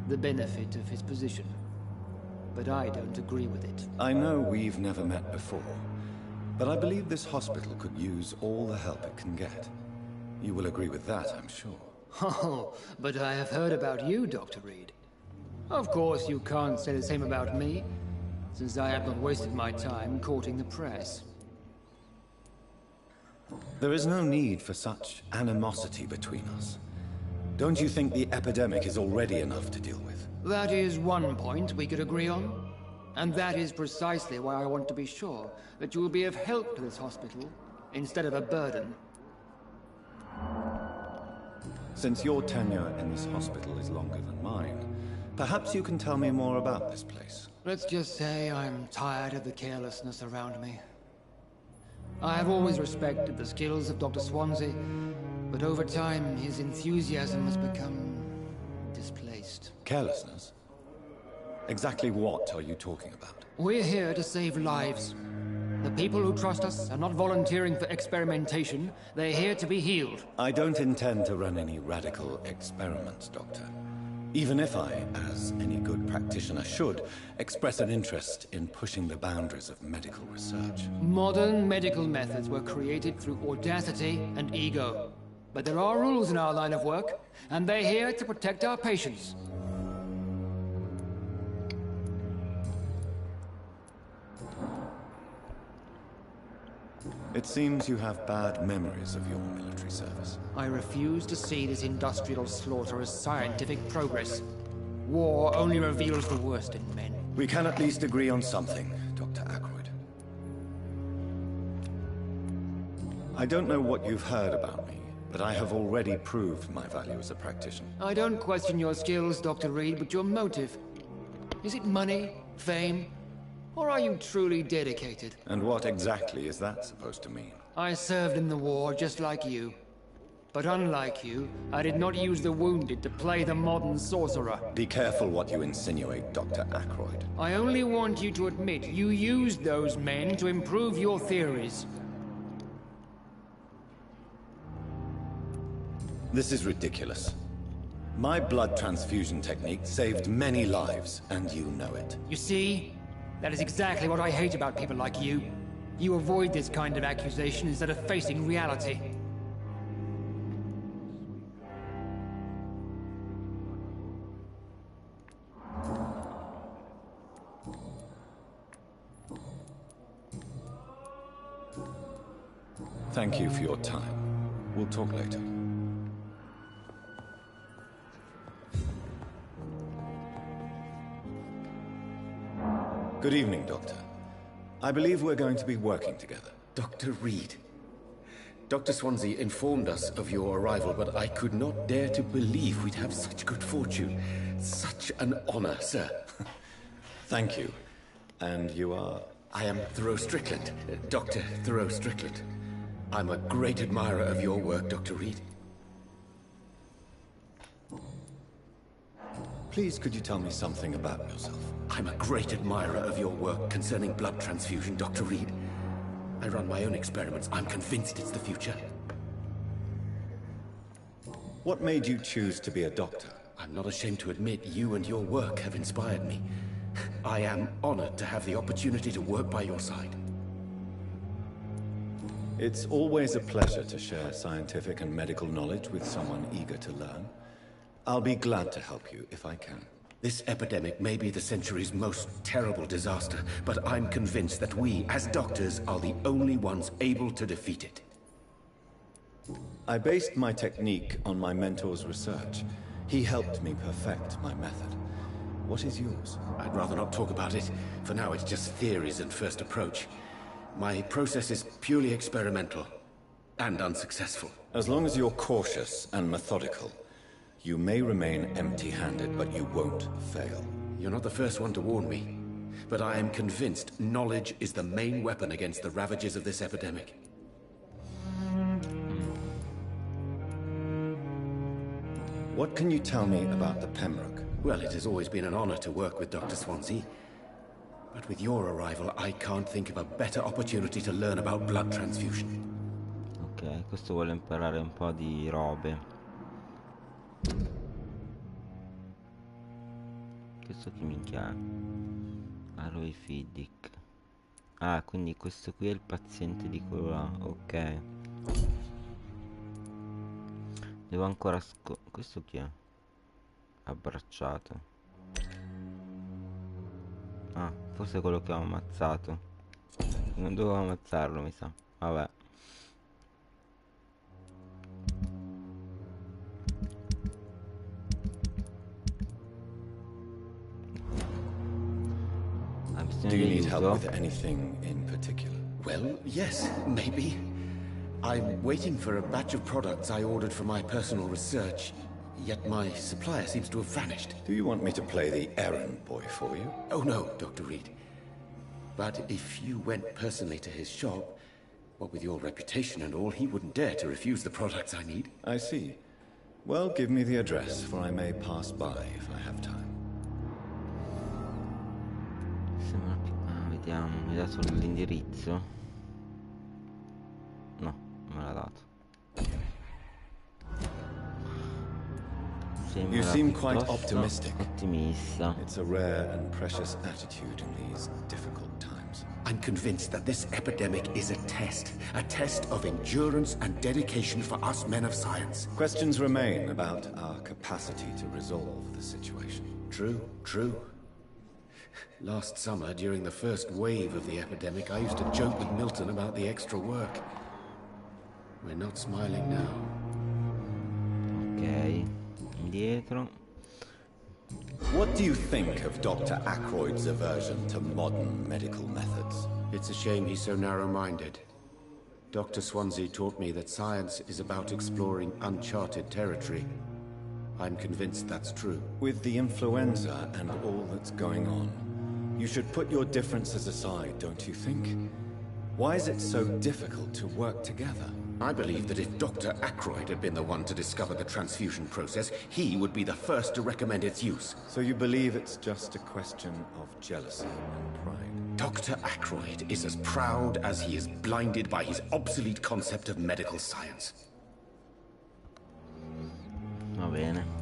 The benefit of his position. But I don't agree with it.
I know we've never met before, but I believe this hospital could use all the help it can get. You will agree with that, I'm sure.
Oh, but I have heard about you, Dr. Reed. Of course, you can't say the same about me, since I have not wasted my time courting the press.
There is no need for such animosity between us. Don't you think the epidemic is already enough to deal with?
That is one point we could agree on. And that is precisely why I want to be sure that you will be of help to this hospital, instead of a burden.
Since your tenure in this hospital is longer than mine, perhaps you can tell me more about this place.
Let's just say I'm tired of the carelessness around me. I have always respected the skills of Dr. Swansea, but over time his enthusiasm has become displaced.
Carelessness? Exactly what are you talking about?
We're here to save lives. The people who trust us are not volunteering for experimentation. They're here to be healed.
I don't intend to run any radical experiments, Doctor. Even if I, as any good practitioner should, express an interest in pushing the boundaries of medical research.
Modern medical methods were created through audacity and ego. But there are rules in our line of work, and they're here to protect our patients.
It seems you have bad memories of your military service.
I refuse to see this industrial slaughter as scientific progress. War only reveals the worst in men.
We can at least agree on something, Dr. Ackroyd. I don't know what you've heard about me, but I have already proved my value as a practitioner.
I don't question your skills, Dr. Reed, but your motive. Is it money, fame, or are you truly dedicated?
And what exactly is that supposed to mean?
I served in the war just like you. But unlike you, I did not use the wounded to play the modern sorcerer.
Be careful what you insinuate, Dr. Ackroyd.
I only want you to admit you used those men to improve your theories.
This is ridiculous. My blood transfusion technique saved many lives, and you know it.
You see? That is exactly what I hate about people like you. You avoid this kind of accusation instead of facing reality.
Thank you for your time. We'll talk later. Good evening, Doctor. I believe we're going to be working together.
Dr. Reed. Dr. Swansea informed us of your arrival, but I could not dare to believe we'd have such good fortune. Such an honor, sir.
Thank you. And you are?
I am Thoreau Strickland, Dr. Thoreau Strickland. I'm a great admirer of your work, Dr. Reed.
Please, could you tell me something about yourself?
I'm a great admirer of your work concerning blood transfusion, Dr. Reed. I run my own experiments. I'm convinced it's the future.
What made you choose to be a doctor?
I'm not ashamed to admit you and your work have inspired me. I am honored to have the opportunity to work by your side.
It's always a pleasure to share scientific and medical knowledge with someone eager to learn. I'll be glad to help you if I can.
This epidemic may be the century's most terrible disaster, but I'm convinced that we, as doctors, are the only ones able to defeat it.
I based my technique on my mentor's research. He helped me perfect my method. What is yours?
I'd rather not talk about it. For now, it's just theories and first approach. My process is purely experimental and unsuccessful.
As long as you're cautious and methodical, you may remain empty-handed, but you won't fail.
You're not the first one to warn me, but I am convinced knowledge is the main weapon against the ravages of this epidemic.
What can you tell me about the Pembroke?
Well, it has always been an honor to work with Dr. Swansea. But with your arrival, I can't think of a better opportunity to learn about blood transfusion.
Ok, questo vuole imparare un po' di robe. Questo chi minchia è? Aloe Fiddick. Ah, quindi questo qui è il paziente di quello là, ok. Devo ancora questo chi è? Abbracciato. Ah, forse è quello che ho ammazzato. Non dovevo ammazzarlo, mi sa. Vabbè.
Do you need help with anything in particular?
Well, yes, maybe. I'm waiting for a batch of products I ordered for my personal research, yet my supplier seems to have vanished.
Do you want me to play the errand boy for you?
Oh no, Dr. Reed. But if you went personally to his shop, what with your reputation and all, he wouldn't dare to refuse the products I need.
I see. Well, give me the address, for I may pass by if I have time.
Vediamo, mi ha dato l'indirizzo? No, me l'ha dato.
You seem quite optimistic.
Ottimista.
It's a rare and precious attitude in these difficult times.
I'm convinced that this epidemic is a test of endurance and dedication for us men of science.
Questions remain about our capacity to resolve the situation.
True, true. Last summer, during the first wave of the epidemic, I used to joke with Milton about the extra work. We're not smiling now.
Ok, indietro.
What do you think of Dr. Ackroyd's aversion to modern medical methods?
It's a shame he's so narrow-minded. Dr. Swansea taught me that science is about exploring uncharted territory. I'm convinced that's true.
With the influenza and all that's going on, you should put your differences aside, don't you think? Why is it so difficult to work together?
I believe that if Dr. Ackroyd had been the one to discover the transfusion process, he would be the first to recommend its use.
So you believe it's just a question of jealousy and pride?
Dr. Ackroyd is as proud as he is blinded by his obsolete concept of medical science.
Va bene.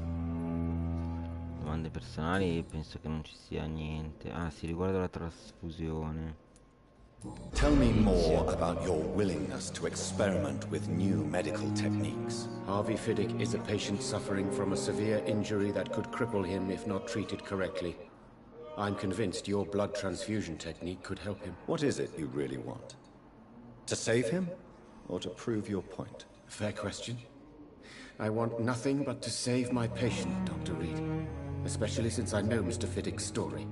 Domande personali, penso che non ci sia niente. Ah, si riguarda la trasfusione.
Tell me more about your willingness to experiment with new medical techniques.
Harvey Fiddick is a patient suffering from a severe injury that could cripple him if not treated correctly. I'm convinced your blood transfusion technique could help him.
What is it you really want? To save him, or to prove your point?
Fair question. I want nothing but to save my patient, Dr. Reed. Especially since I know Mr. Fiddick's story.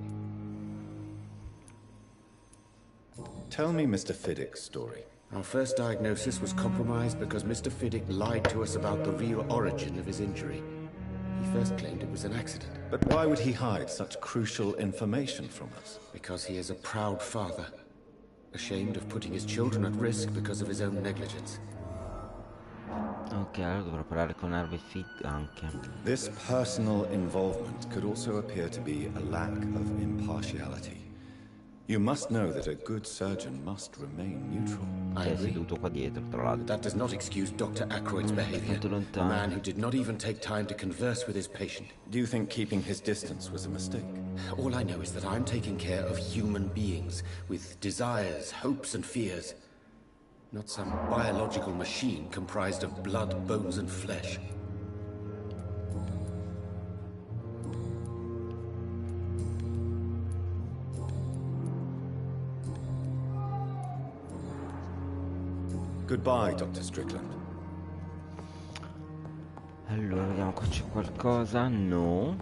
Tell me Mr. Fiddick's story.
Our first diagnosis was compromised because Mr. Fiddick lied to us about the real origin of his injury. He first claimed it was an accident.
But why would he hide such crucial information from us?
Because he is a proud father, ashamed of putting his children at risk because of his own negligence.
Ok, allora dovrò parlare con Harvey Fiddick anche.
This personal involvement could also appear to be a lack of impartiality. You must know that a good surgeon must remain neutral.
I agree.
Seduto qua dietro, tra l'altro.
That does not excuse Dr. Aykroyd's behavior. A man who did not even take time to converse with his patient.
Do you think keeping his distance was a mistake?
All I know is that I'm taking care of human beings with desires, hopes, and fears. Not some biological machine comprised of blood, bones, and flesh.
Goodbye, Dr. Strickland.
Allora, vediamo, qua c'è qualcosa? No.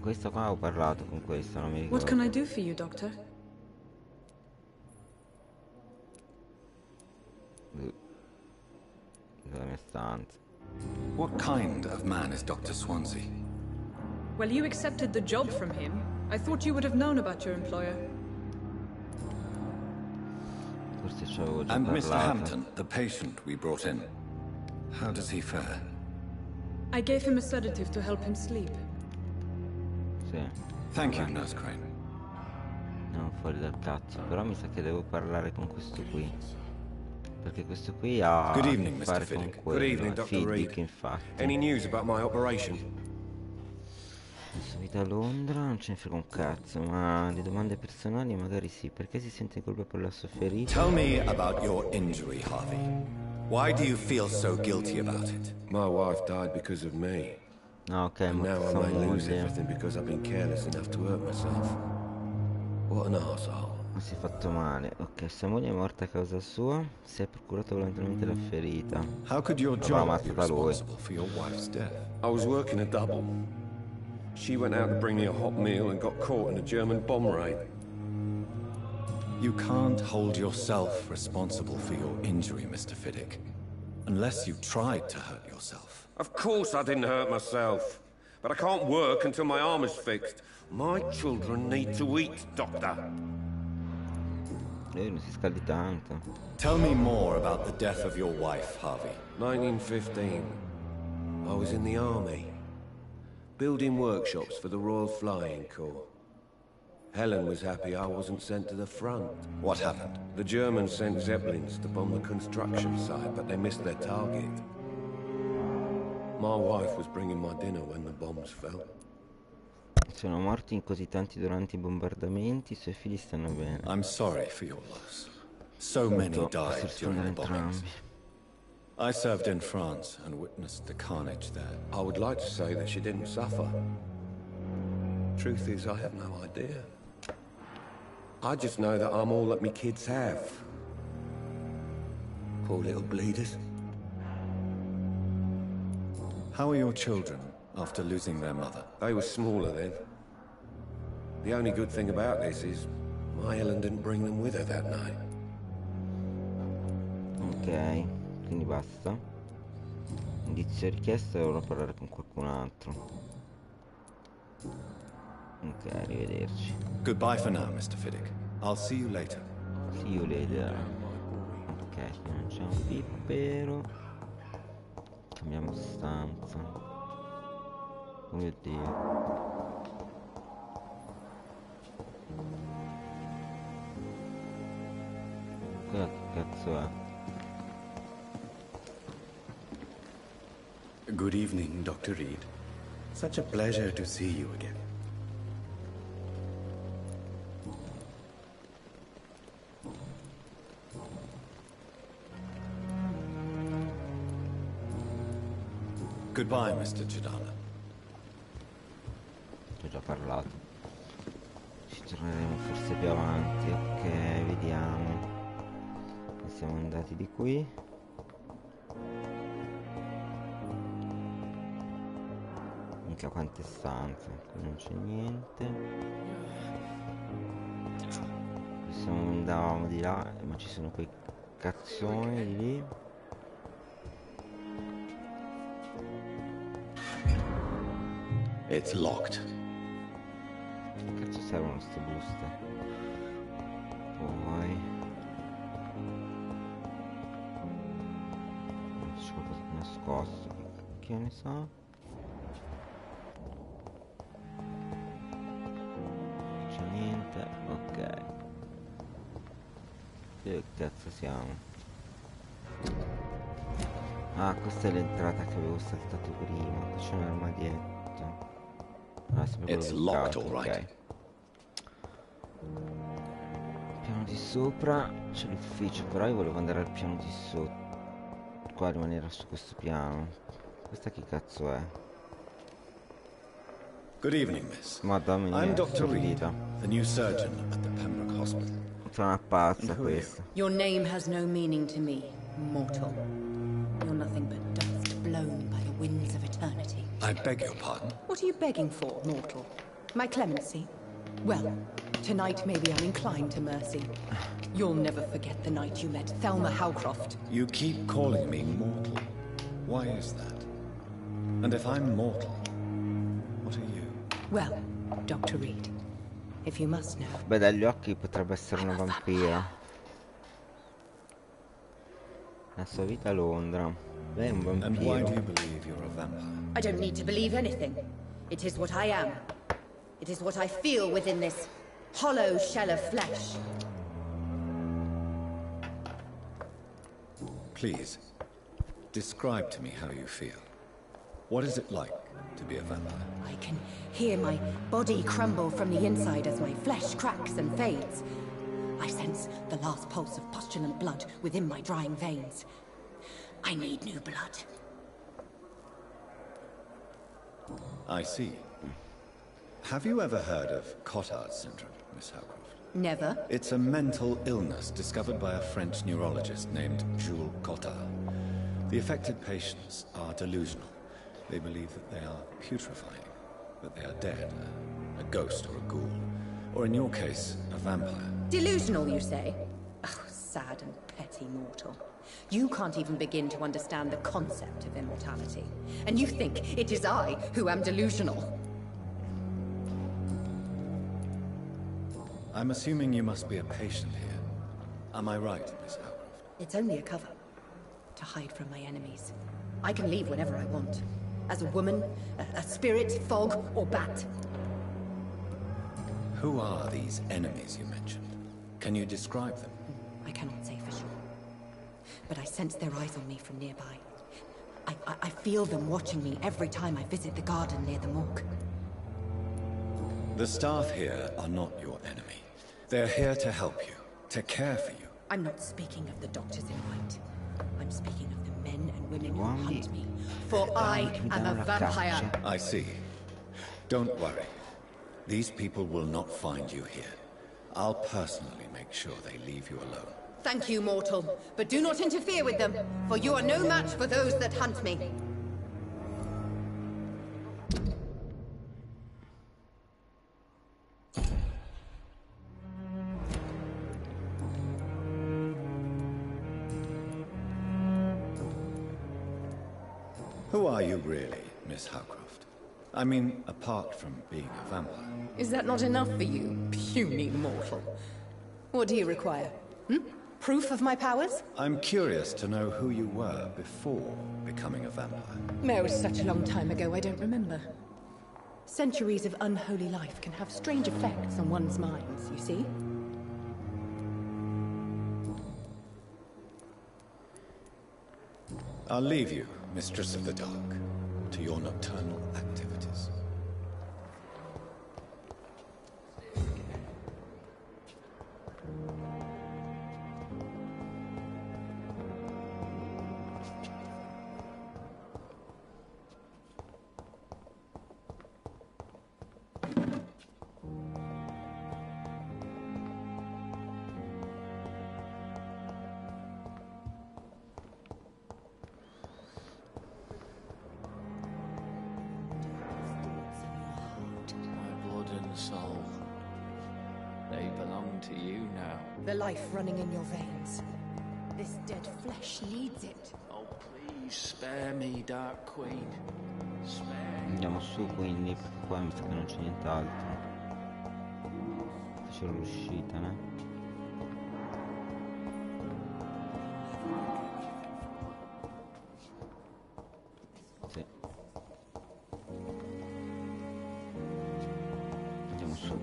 Questa qua ho parlato con questa, non mi ricordo.
What can I do for you, Doctor?
La mia stanza.
What kind of man is Dr. Swansea?
Well, you accepted the job from him. I thought you would have known about your employer.
Forse ci avevo già
And
parlato.
Mr. Hampton, the patient we brought in. How does he fare?
I gave him a sedative to help him sleep.
Sì.
Thank you, Nurse Crane.
No, fuori dal cazzo. Però mi sa che devo parlare con questo qui. Perché questo qui ha
Good evening,
a che fare
Mr.
con
Fiddick.
quello.
Good evening, Dr.
Fiddick,
Reed.
infatti.
Any news about my operation?
Adesso vita a Londra, non ce ne frega un cazzo, ma le domande personali magari sì. Perché si sente in colpa per la sua ferita?
Tell me about your injury, Harvey. Why do you feel so guilty about it?
My wife died because of me.
No, ok,
And
ma
now I
sua
may lose
moglie
everything because I've been careless enough to hurt myself. What an arsehole.
si è fatto male. Ok, sua moglie è morta a causa sua. Si è procurato volontariamente la ferita.
How could your
L'ha
job be
ammazzata lui.
responsible for your wife's death?
I was working a double. She went out to bring me a hot meal and got caught in a German bomb raid.
You can't hold yourself responsible for your injury, Mr. Fiddick. Unless you tried to hurt yourself.
Of course I didn't hurt myself. But I can't work until my arm is fixed. My children need to eat, Doctor.
Lui non si scaldi tanto.
Tell me more about the death of your wife, Harvey.
1915. I was in the army. Building workshops for the Royal Flying Corps. Helen was happy I wasn't sent to the front.
What happened?
The Germans sent Zeppelins to bomb the construction site, but they missed their target. My wife was bringing my dinner when the bombs fell.
Sono morti in così tanti durante i bombardamenti. I suoi figli stanno bene.
I'm sorry for your loss. So many died during the bombings. I served in France and witnessed the carnage there.
I would like to say that she didn't suffer. Truth is, I have no idea. I just know that I'm all that me kids have. Poor little bleeders.
How are your children after losing their mother?
They were smaller then. The only good thing about this is my Helen didn't bring them with her that night.
Ok, quindi basta. Indizio richiesto, dovrò parlare con qualcun altro. Ok, arrivederci.
Goodbye for now, Mr. Fiddick. I'll see you later.
See you later. Ok, non c'è un pippero. Cambiamo stanza. Oh mio Dio. Che cazzo è?
Good evening, Dr. Reed. Such a pleasure to see you again.
Goodbye, Mr. Giordano.
Ho già parlato. Ci torneremo forse più avanti. Ok, vediamo. Siamo andati di qui. Mica quante stanze. Qui non c'è niente. Andavamo di là, ma ci sono quei cazzoni di lì.
It's locked.
Che cazzo servono queste buste? Poi c'è qualcosa di nascosto. Che ne so? C'è niente. Che cazzo siamo? Ah, questa è l'entrata che avevo saltato prima. Qui c'è un armadietto. Ah, sempre quello
It's
del
locked,
gatto,
all right.
ok. Piano di sopra c'è l'ufficio, però io volevo andare al piano di sotto. Qua rimanere su questo piano. Questa chi cazzo è?
Good evening, miss.
Madonna mia,
I'm Dr. Reed,
stordita.
the new surgeon at the Pembroke Hospital.
Sono una pazza
And who are you?
questa.
Your name has no meaning to me, mortal. You're nothing but dust blown by the winds of eternity.
I beg your pardon?
What are you begging for, mortal? My clemency? Well, tonight maybe I'm inclined to mercy. You'll never forget the night you met Thelma Howcroft.
You keep calling me mortal. Why is that? And if I'm mortal, what are you?
Well, Dr. Reed, if you must know.
Beh, dagli occhi potrebbe essere una vampira. La sua vita a Londra. Lei è un
And why do
vampiro.
you believe you're a vampire?
I don't need to believe anything. It is what I am. It is what I feel within this hollow shell of flesh.
Please, describe to me how you feel. What is it like to be a vampire?
I can hear my body crumble from the inside as my flesh cracks and fades. I sense the last pulse of postulant blood within my drying veins. I need new blood.
I see. Have you ever heard of Cotard syndrome, Miss Howcroft?
Never.
It's a mental illness discovered by a French neurologist named Jules Cotard. The affected patients are delusional. They believe that they are putrefying, that they are dead, a ghost or a ghoul, or in your case, a vampire.
Delusional, you say? Oh, sad and petty mortal. You can't even begin to understand the concept of immortality. And you think it is I who am delusional.
I'm assuming you must be a patient here. Am I right, Miss Howcroft?
It's only a cover. To hide from my enemies. I can leave whenever I want. As a woman, a spirit, fog, or bat.
Who are these enemies you mentioned? Can you describe them?
I cannot say for sure. But I sense their eyes on me from nearby. I feel them watching me every time I visit the garden near the morgue.
The staff here are not your enemy. They're here to help you, to care for you.
I'm not speaking of the doctors in white. I'm speaking of the men and women who hunt me. For I am a vampire.
I see. Don't worry. These people will not find you here. I'll personally make sure they leave you alone.
Thank you, mortal. But do not interfere with them, for you are no match for those that hunt me.
Who are you really, Miss Howcroft? I mean, apart from being a vampire.
Is that not enough for you, puny mortal? What do you require? Proof of my powers?
I'm curious to know who you were before becoming a vampire.
It was such a long time ago, I don't remember. Centuries of unholy life can have strange effects on one's minds, you see?
I'll leave you, Mistress of the Dark, to your nocturnal activities.
Soul. They belong to you now.
The life running in your veins. This dead flesh needs it.
Oh, please spare me, Dark Queen. Spare me.
Andiamo su quindi, perché qua mi sa che non c'è nient'altro. C'è l'uscita, né? Sì. Andiamo su.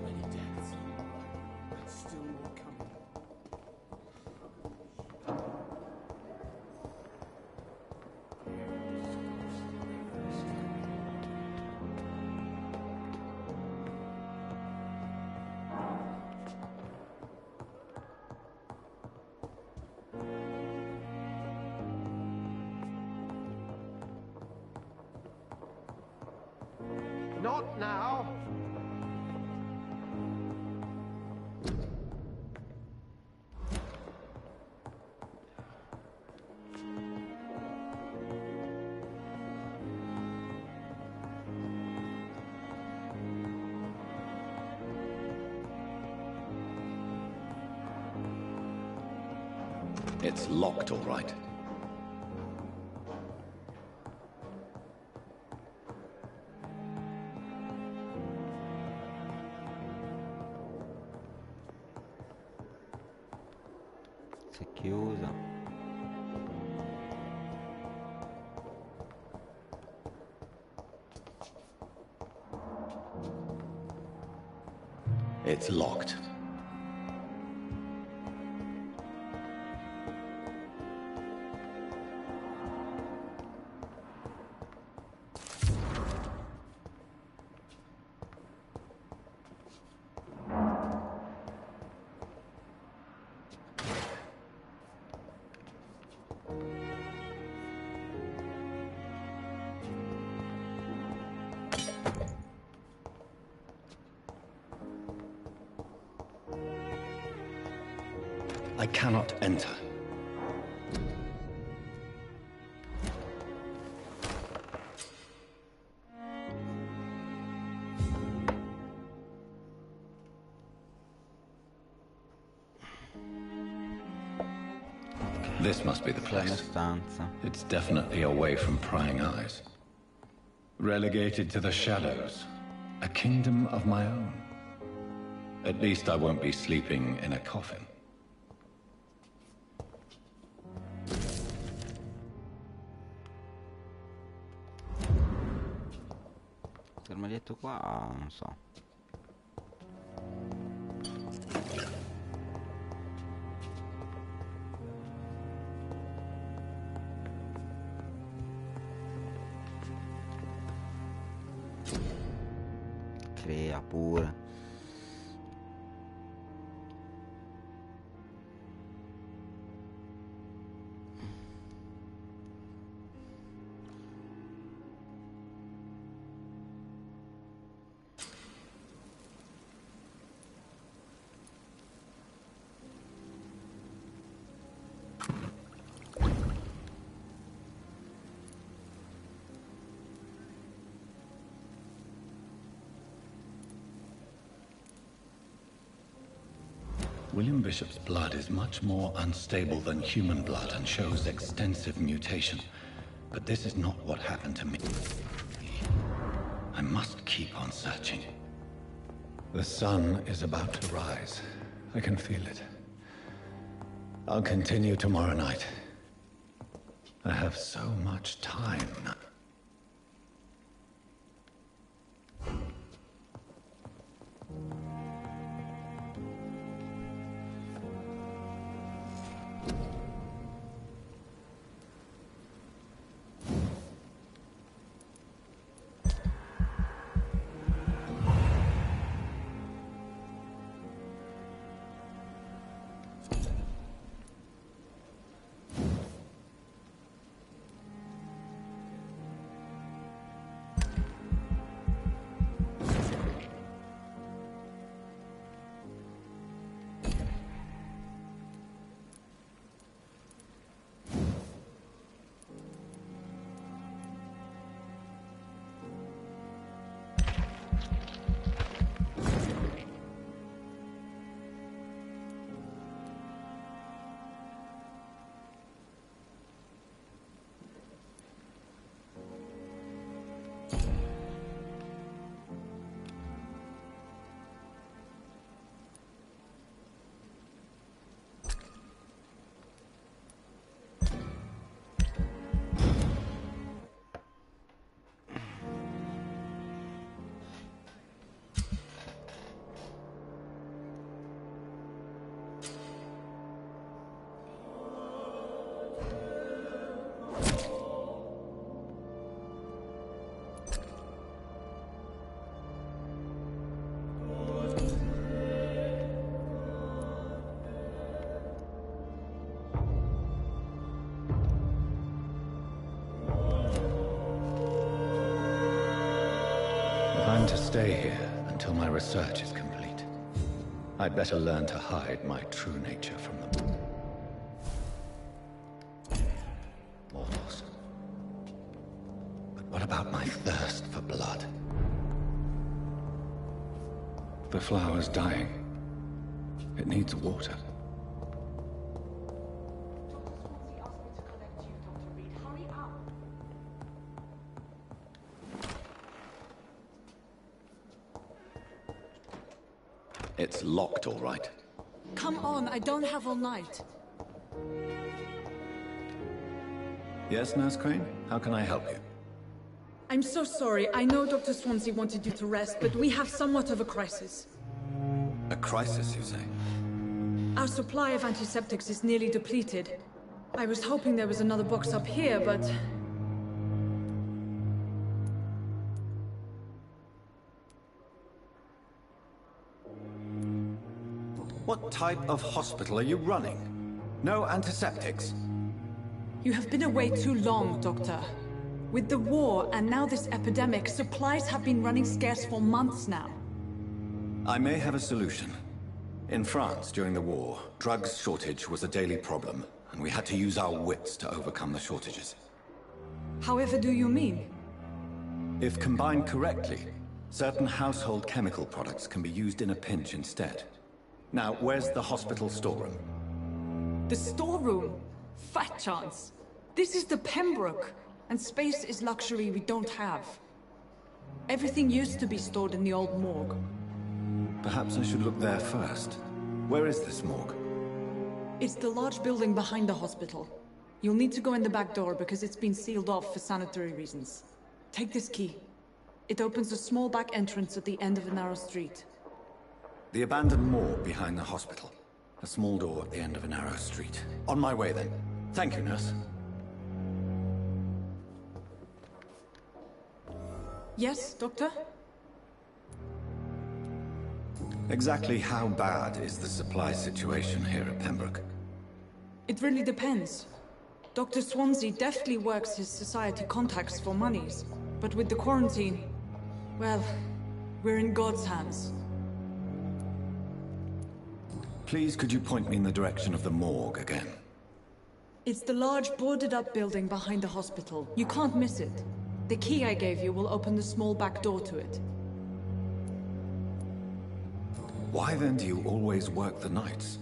Not now.
It's locked, all right.
Si è chiusa.
It's locked. I cannot enter. This must be the place. It's definitely away from prying eyes. Relegated to the shadows. A kingdom of my own. At least I won't be sleeping in a coffin.
Armadietto qua, non so. Crea pure.
William Bishop's blood is much more unstable than human blood and shows extensive mutation. But this is not what happened to me. I must keep on searching. The sun is about to rise. I can feel it. I'll continue tomorrow night. I have so much time now. Plan to stay here until my research is complete. I'd better learn to hide my true nature from them. Mortals. But what about my thirst for blood? The flower's dying. It needs water. It's locked, all right.
Come on, I don't have all night.
Yes, Nurse Crane? How can I help you?
I'm so sorry. I know Dr. Swansea wanted you to rest, but we have somewhat of a crisis.
A crisis, you say?
Our supply of antiseptics is nearly depleted. I was hoping there was another box up here, but...
What type of hospital are you running? No antiseptics?
You have been away too long, Doctor. With the war and now this epidemic, supplies have been running scarce for months now.
I may have a solution. In France, during the war, drugs shortage was a daily problem, and we had to use our wits to overcome the shortages.
However do you mean?
If combined correctly, certain household chemical products can be used in a pinch instead. Now, where's the hospital storeroom?
The storeroom? Fat chance. This is the Pembroke, and space is luxury we don't have. Everything used to be stored in the old morgue.
Perhaps I should look there first. Where is this morgue?
It's the large building behind the hospital. You'll need to go in the back door because it's been sealed off for sanitary reasons. Take this key. It opens a small back entrance at the end of a narrow street.
The abandoned morgue behind the hospital. A small door at the end of a narrow street. On my way, then. Thank you, nurse.
Yes, Doctor?
Exactly how bad is the supply situation here at Pembroke?
It really depends. Dr. Swansea deftly works his society contacts for monies. But with the quarantine, well, we're in God's hands.
Please, could you point me in the direction of the morgue again?
It's the large boarded-up building behind the hospital. You can't miss it. The key I gave you will open the small back door to it.
Why then do you always work the nights?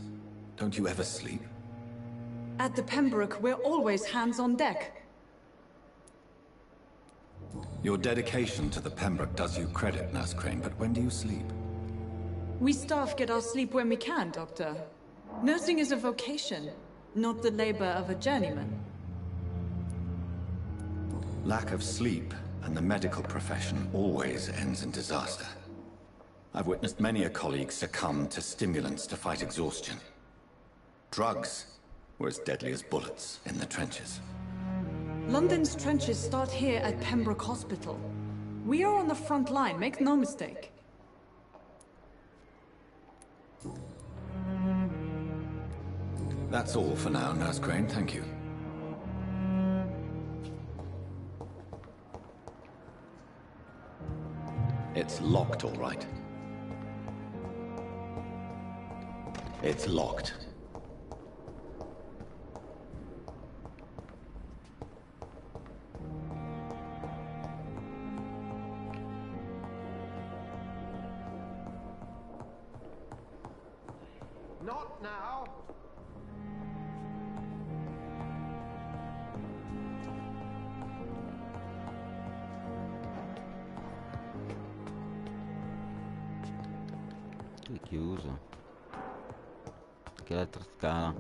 Don't you ever sleep?
At the Pembroke, we're always hands on deck.
Your dedication to the Pembroke does you credit, Nurse Crane, but when do you sleep?
We staff get our sleep when we can, Doctor. Nursing is a vocation, not the labor of a journeyman.
Lack of sleep and the medical profession always ends in disaster. I've witnessed many a colleague succumb to stimulants to fight exhaustion. Drugs were as deadly as bullets in the trenches.
London's trenches start here at Pembroke Hospital. We are on the front line, make no mistake.
That's all for now, Nurse Crane, thank you. It's locked, all right. It's locked.
Not now.
È chiuso. Che l'altra scala.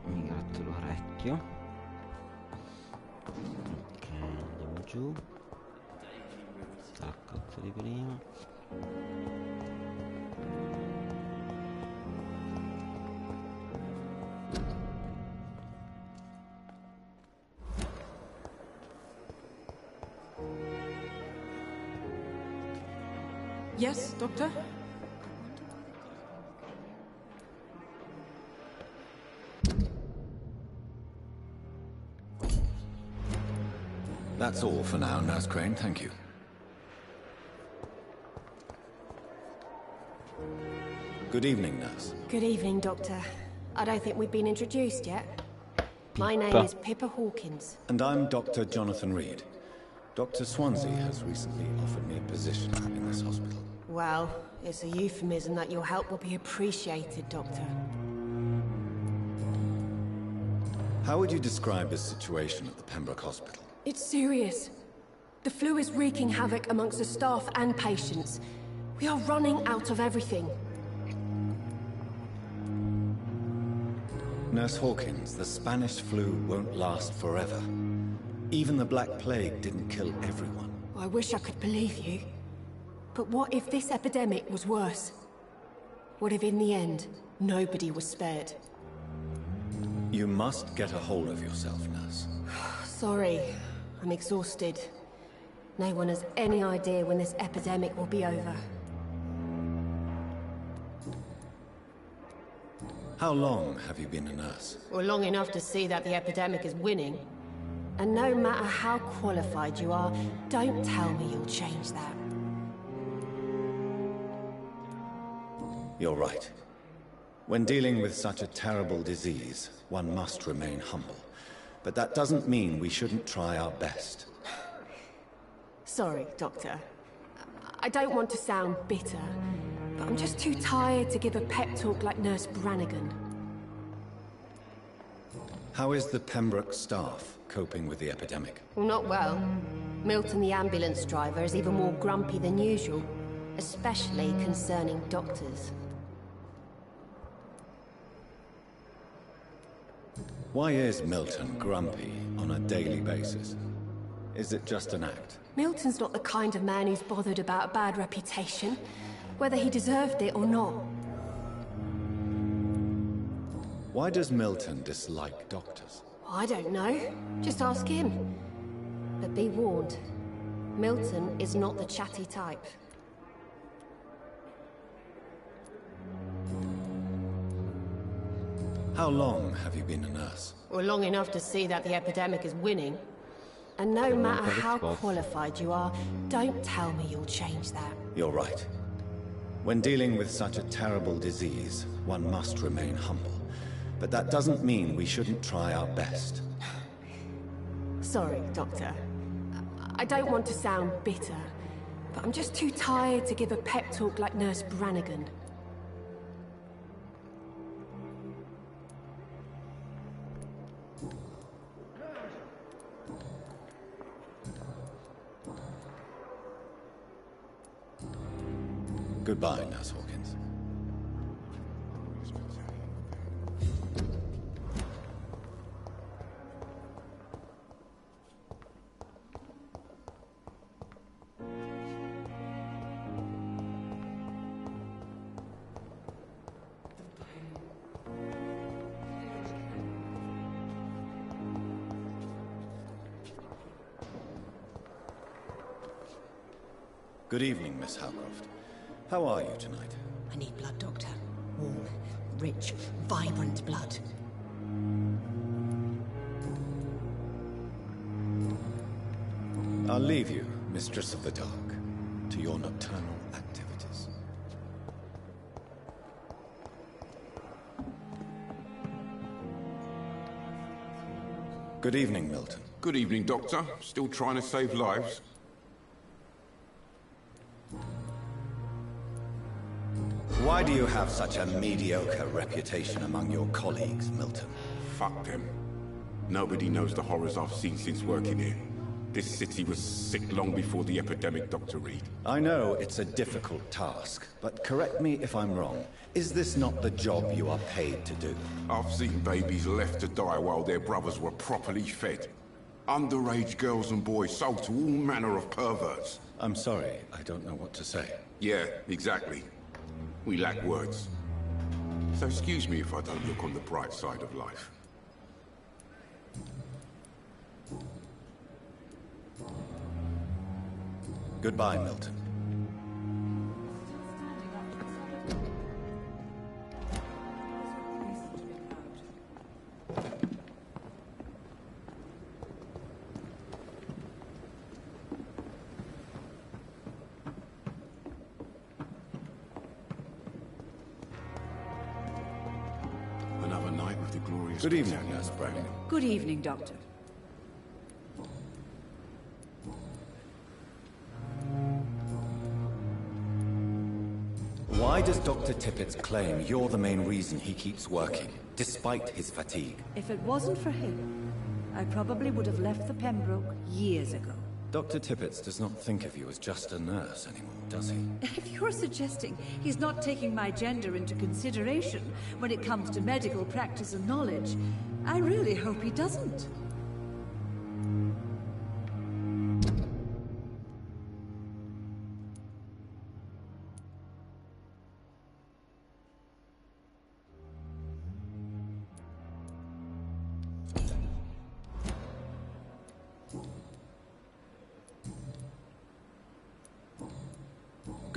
Mi gratto l'orecchio. Ok, andiamo giù. Cazzo di prima.
Yes, Doctor?
That's all for now, Nurse Crane. Thank you. Good evening, Nurse.
Good evening, Doctor. I don't think we've been introduced yet. My name is Pippa Hawkins.
And I'm Dr. Jonathan Reed. Dr. Swansea has recently offered me a position in this hospital.
Well, it's a euphemism that your help will be appreciated, Doctor.
How would you describe the situation at the Pembroke Hospital?
It's serious. The flu is wreaking havoc amongst the staff and patients. We are running out of everything.
Nurse Hawkins, the Spanish flu won't last forever. Even the Black Plague didn't kill everyone.
I wish I could believe you. But what if this epidemic was worse? What if in the end, nobody was spared?
You must get a hold of yourself, Nurse.
Sorry, I'm exhausted. No one has any idea when this epidemic will be over.
How long have you been a nurse?
Well, long enough to see that the epidemic is winning. And no matter how qualified you are, don't tell me you'll change that.
You're right. When dealing with such a terrible disease, one must remain humble. But that doesn't mean we shouldn't try our best.
Sorry, Doctor. I don't want to sound bitter, but I'm just too tired to give a pep talk like Nurse Brannigan.
How is the Pembroke staff coping with the epidemic?
Well, not well. Milton, the ambulance driver, is even more grumpy than usual, especially concerning doctors.
Why is Milton grumpy on a daily basis? Is it just an act?
Milton's not the kind of man who's bothered about a bad reputation, whether he deserved it or not.
Why does Milton dislike doctors?
I don't know. Just ask him. But be warned, Milton is not the chatty type.
How long have you been a nurse?
Well, long enough to see that the epidemic is winning. And no matter how qualified you are, don't tell me you'll change that.
You're right. When dealing with such a terrible disease, one must remain humble. But that doesn't mean we shouldn't try our best.
Sorry, Doctor. I don't want to sound bitter, but I'm just too tired to give a pep talk like Nurse Brannigan.
Goodbye, Nurse Hawkins. Good evening, Miss Howcroft. How are you tonight?
I need blood, Doctor. Warm, rich, vibrant blood.
I'll leave you, Mistress of the Dark, to your nocturnal activities. Good evening, Milton.
Good evening, Doctor. Still trying to save lives?
Why do you have such a mediocre reputation among your colleagues, Milton?
Fuck them. Nobody knows the horrors I've seen since working here. This city was sick long before the epidemic, Dr. Reed.
I know it's a difficult task, but correct me if I'm wrong. Is this not the job you are paid to do?
I've seen babies left to die while their brothers were properly fed. Underage girls and boys sold to all manner of perverts.
I'm sorry, I don't know what to say.
Yeah, exactly. We lack words. So excuse me if I don't look on the bright side of life.
Goodbye, Milton. Good evening, Nurse Brannigan.
Good evening, Doctor.
Why does Dr. Tippett's claim you're the main reason he keeps working, despite his fatigue?
If it wasn't for him, I probably would have left the Pembroke years ago.
Dr. Tippett does not think of you as just a nurse anymore, does he?
If you're suggesting he's not taking my gender into consideration when it comes to medical practice and knowledge, I really hope he doesn't.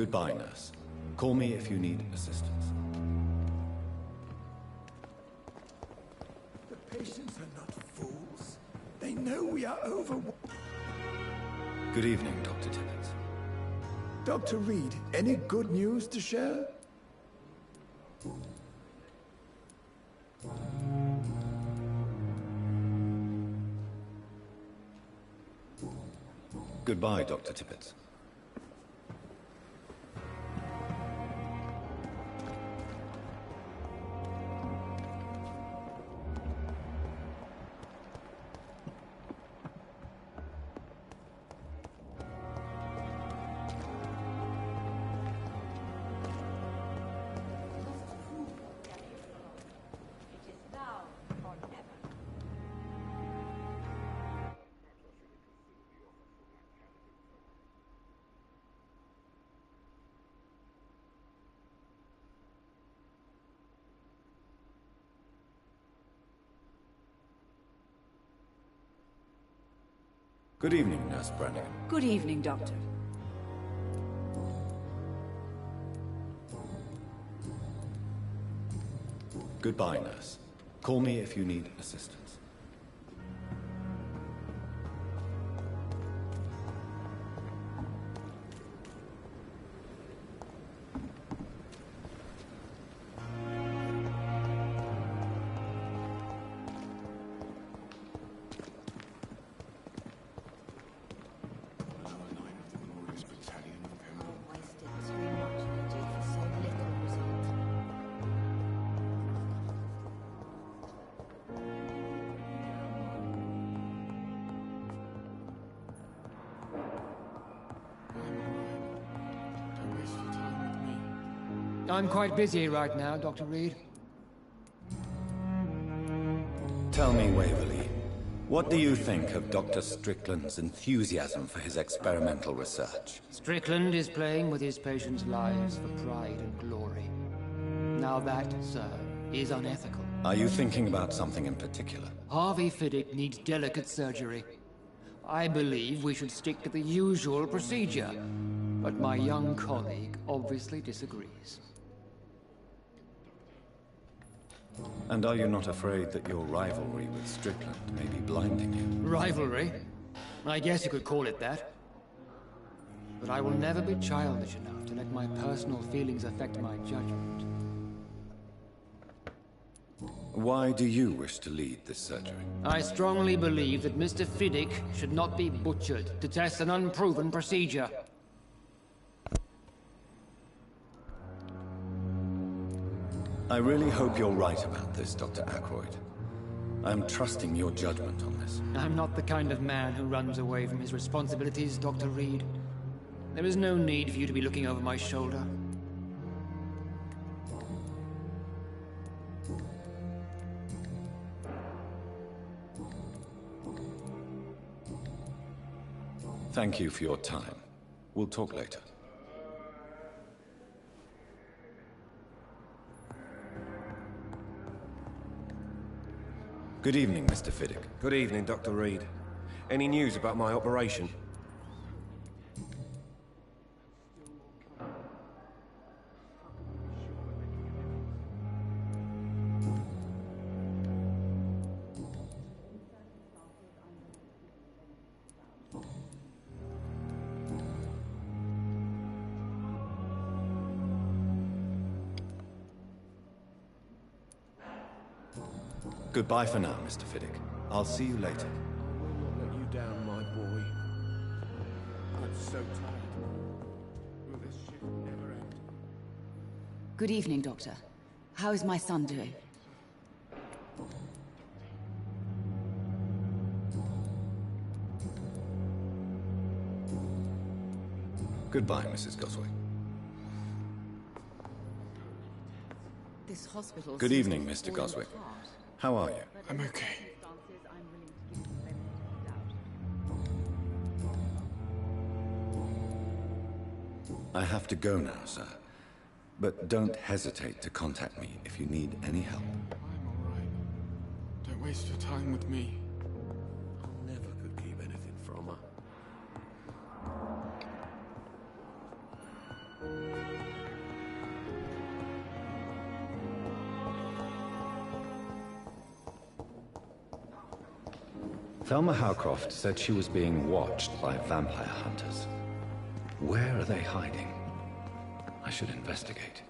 Goodbye, nurse. Call me if you need assistance.
The patients are not fools. They know we are overworked.
Good evening, Dr. Tippett.
Dr. Reed, any good news to share?
Goodbye, Dr. Tippett. Good evening, Nurse Brannigan.
Good evening, Doctor.
Goodbye, nurse. Call me if you need assistance.
I'm quite busy right now, Dr. Reed.
Tell me, Waverly, what do you think of Dr. Strickland's enthusiasm for his experimental research?
Strickland is playing with his patients' lives for pride and glory. Now that, sir, is unethical.
Are you thinking about something in particular?
Harvey Fiddick needs delicate surgery. I believe we should stick to the usual procedure, but my young colleague obviously disagrees.
And are you not afraid that your rivalry with Strickland may be blinding you?
Rivalry? I guess you could call it that. But I will never be childish enough to let my personal feelings affect my judgment.
Why do you wish to lead this surgery?
I strongly believe that Mr. Fiddick should not be butchered to test an unproven procedure.
I really hope you're right about this, Dr. Ackroyd. I'm trusting your judgment on this.
I'm not the kind of man who runs away from his responsibilities, Dr. Reed. There is no need for you to be looking over my shoulder.
Thank you for your time. We'll talk later. Good evening, Mr. Fiddick.
Good evening, Dr. Reed. Any news about my operation?
Goodbye for now, Mr. Fiddick. I'll see you later.
I will not let you down, my boy. I'm so tired. Will this shift never end?
Good evening, Doctor. How is my son doing?
Goodbye, Mrs. Goswick.
This hospital.
Good evening, Mr. Goswick. How are you?
I'm okay.
I have to go now, sir. But don't hesitate to contact me if you need any help.
I'm alright. Don't waste your time with me.
I never could keep anything from her.
Thelma Howcroft said she was being watched by vampire hunters. Where are they hiding? I should investigate.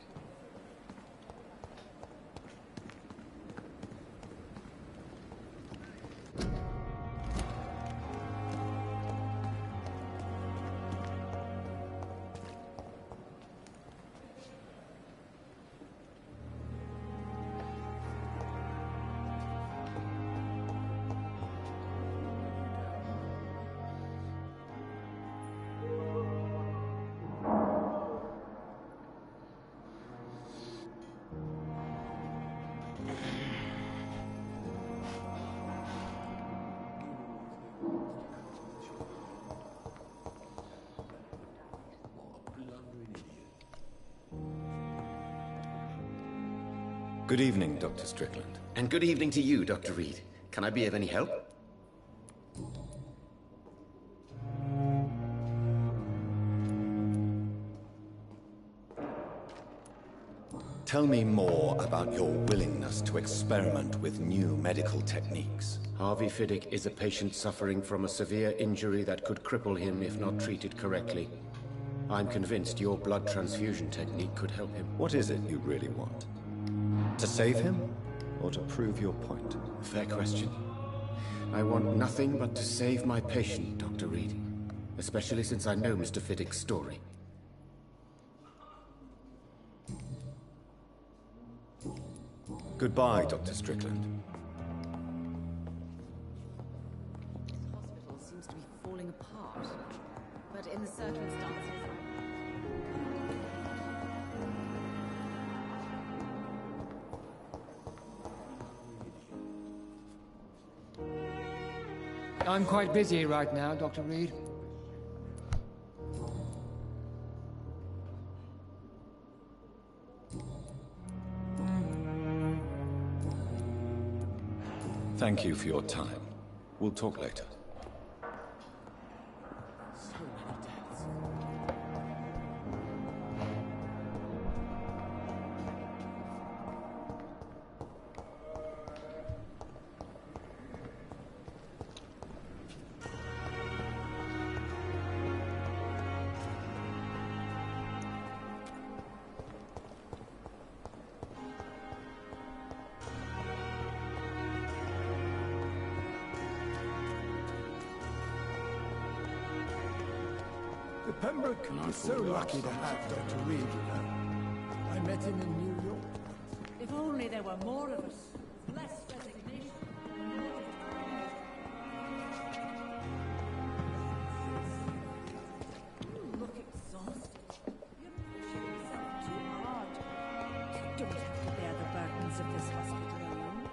Good evening, Dr. Strickland.
And good evening to you, Dr. Reed. Can I be of any help?
Tell me more about your willingness to experiment with new medical techniques.
Harvey Fiddick is a patient suffering from a severe injury that could cripple him if not treated correctly. I'm convinced your blood transfusion technique could help him.
What is it you really want? To save him, or to prove your point?
Fair question. I want nothing but to save my patient, Dr. Reed. Especially since I know Mr. Fiddick's story.
Goodbye, Dr. Strickland.
This hospital seems to be falling apart. But in the circumstances...
I'm quite busy right now, Dr. Reed.
Thank you for your time. We'll talk later.
So many deaths.
The Pembroke is so lucky to have Dr. Reed, you know. I met him in New York.
If only there were more of us. Less resignation. You look exhausted. You're pushing yourself too hard. You don't have to bear the burdens of this hospital alone.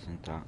entrare.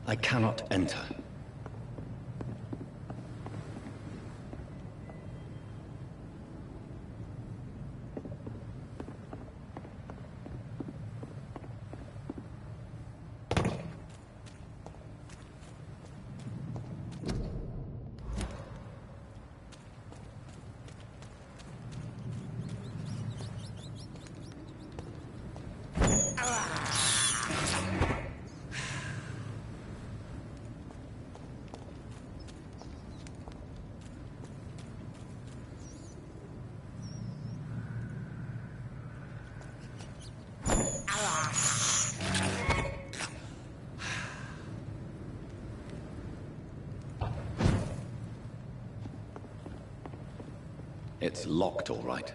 I cannot enter. It's locked, all right.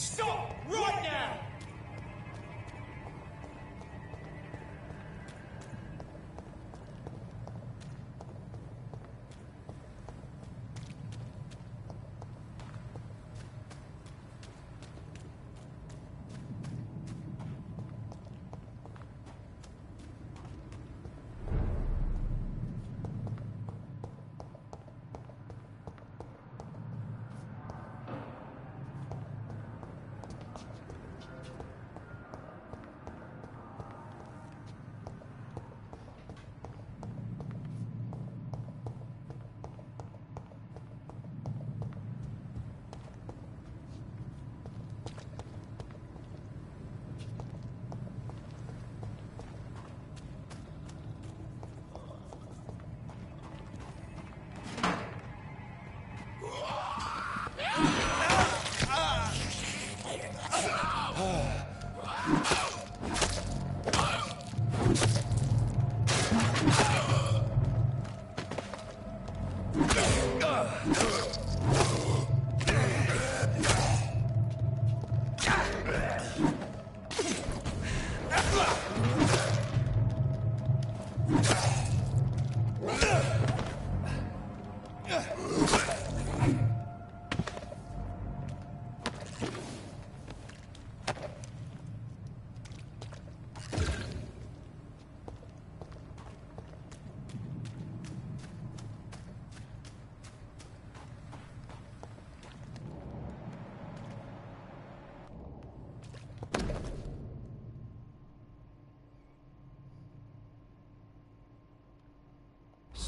Stop right now!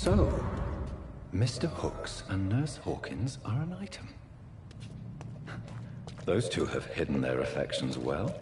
So, Mr. Hooks and Nurse Hawkins are an item. Those two have hidden their affections well.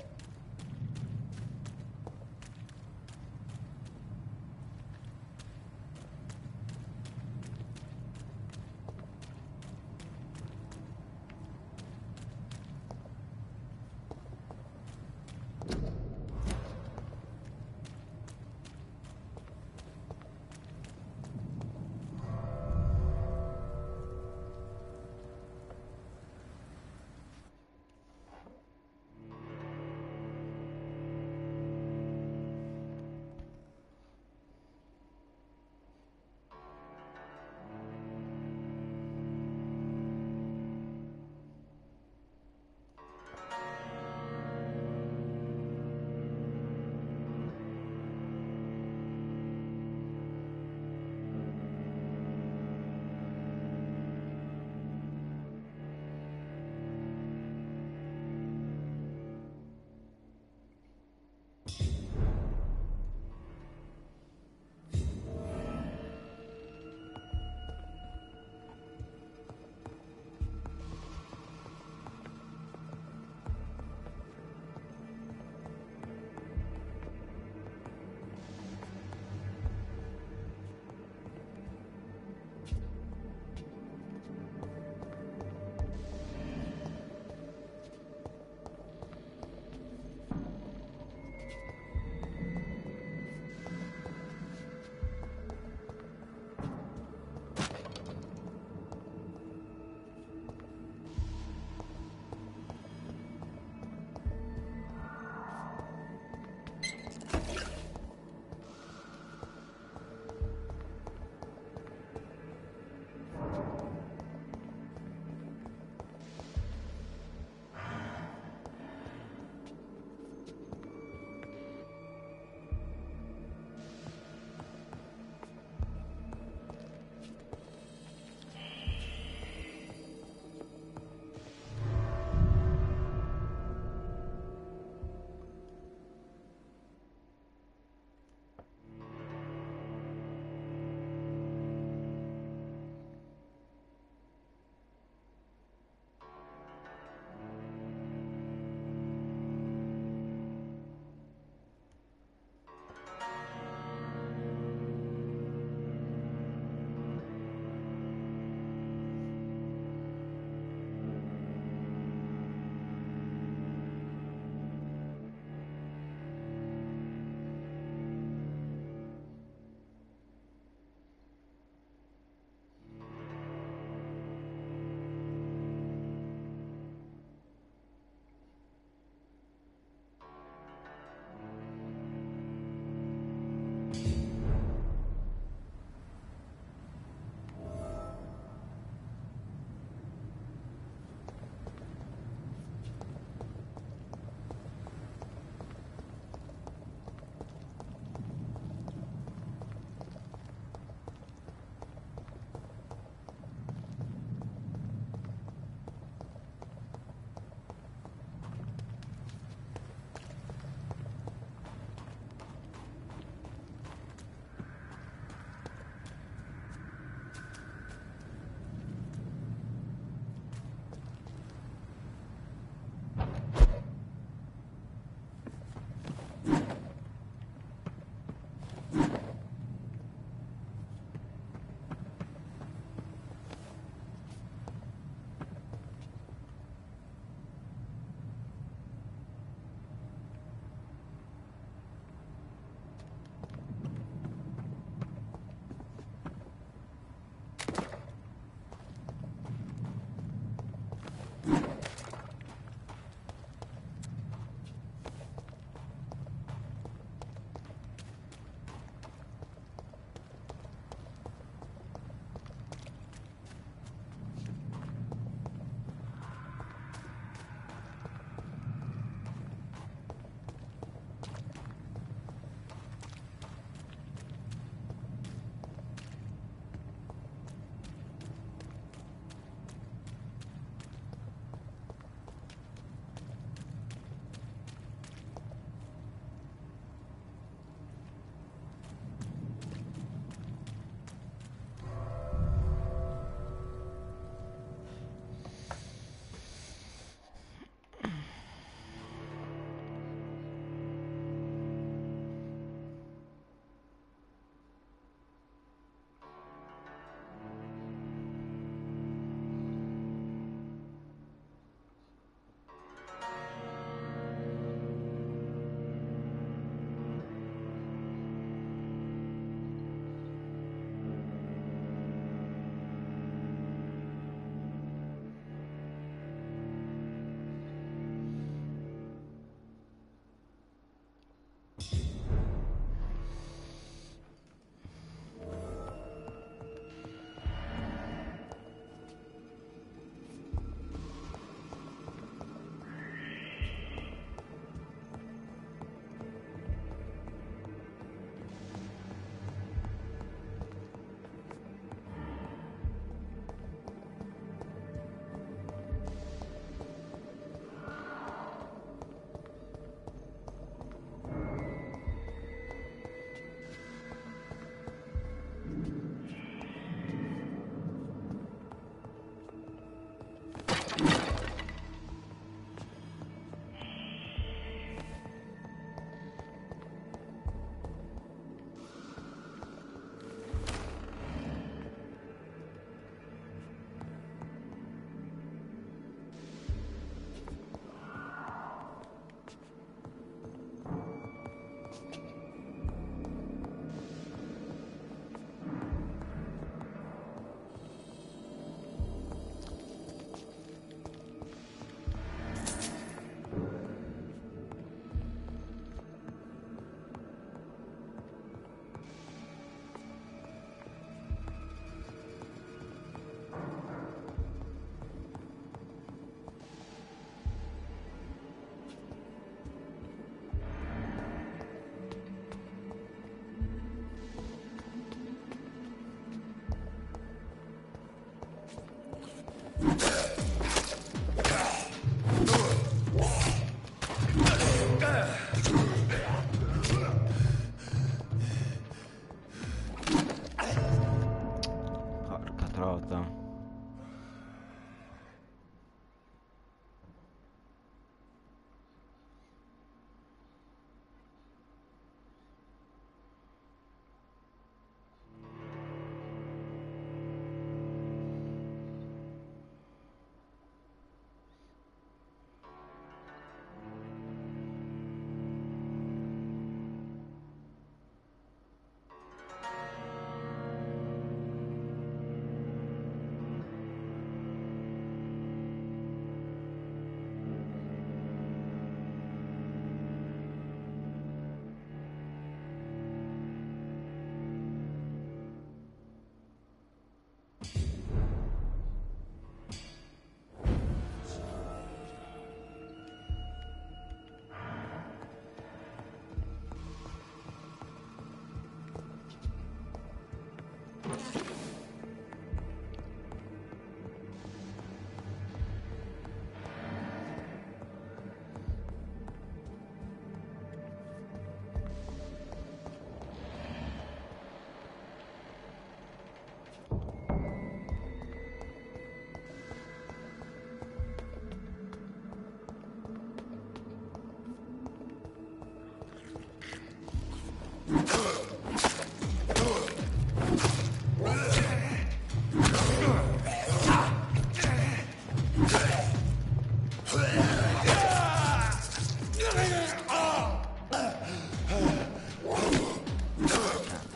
crota.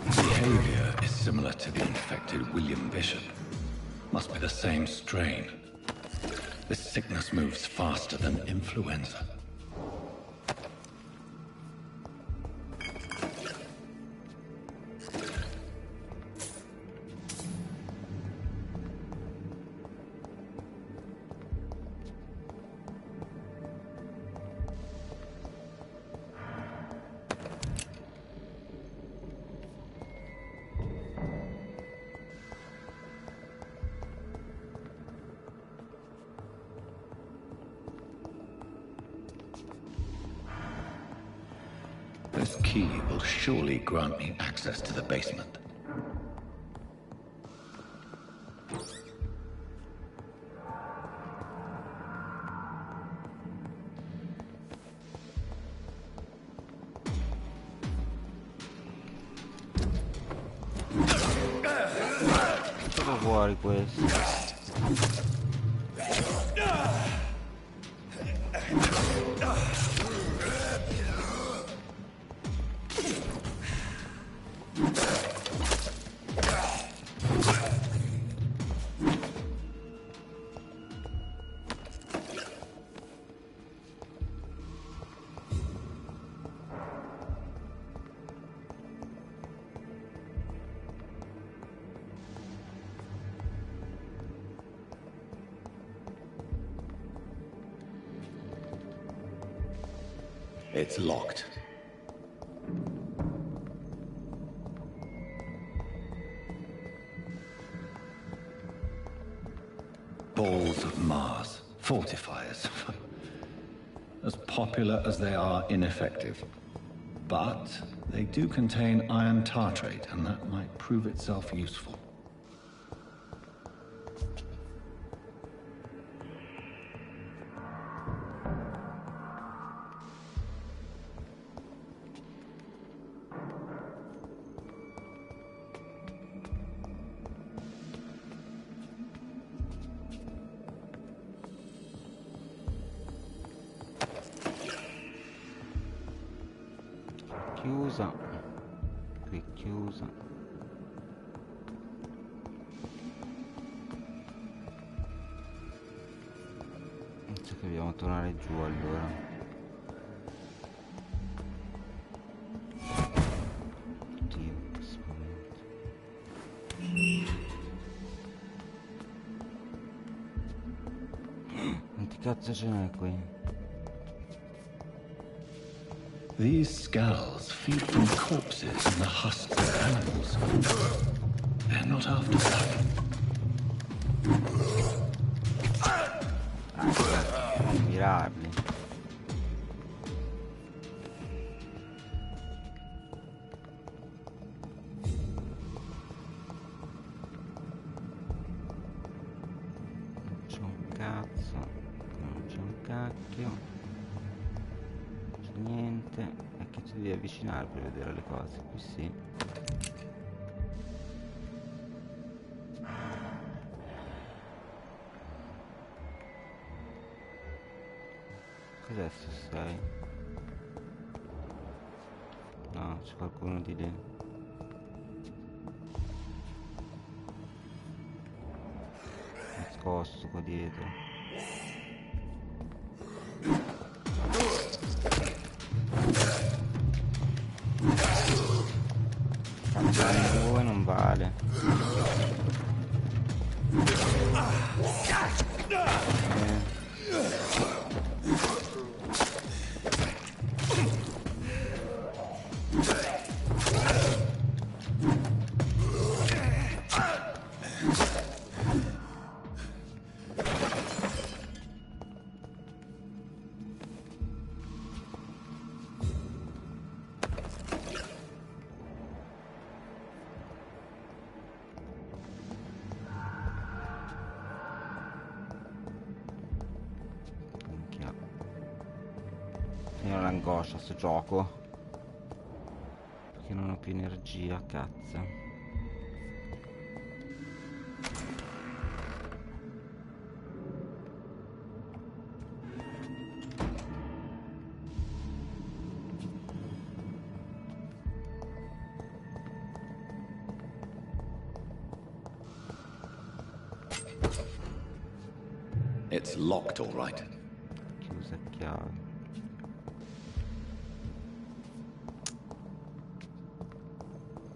Behavior is similar to the infected William Bishop. Must be the same strain. This sickness moves faster than influenza. This key will surely grant me access to the basement.
Cosa vuoi questo?
It's locked. Balls of Mars, fortifiers. As popular as they are ineffective. But they do contain iron tartrate, and that might prove itself useful.
Chiusa, qui chiusa. Penso che dobbiamo tornare giù allora. Oddio, che spavento. Quanti cazzo ce n'è qui?
These skulls feed from corpses and the husks of animals. They're not after that.
Mirarli. cazzo, non c'è un cacchio, non c'è niente. E che ti devi avvicinare per vedere le cose, qui sì. Cos'è sto 6? No, c'è qualcuno di lì. Nascosto qua dietro. Campane 2 non vale. Io l'angoscia sto gioco perché non ho più energia, cazzo.
It's locked, all right.
Chiusa a chiave.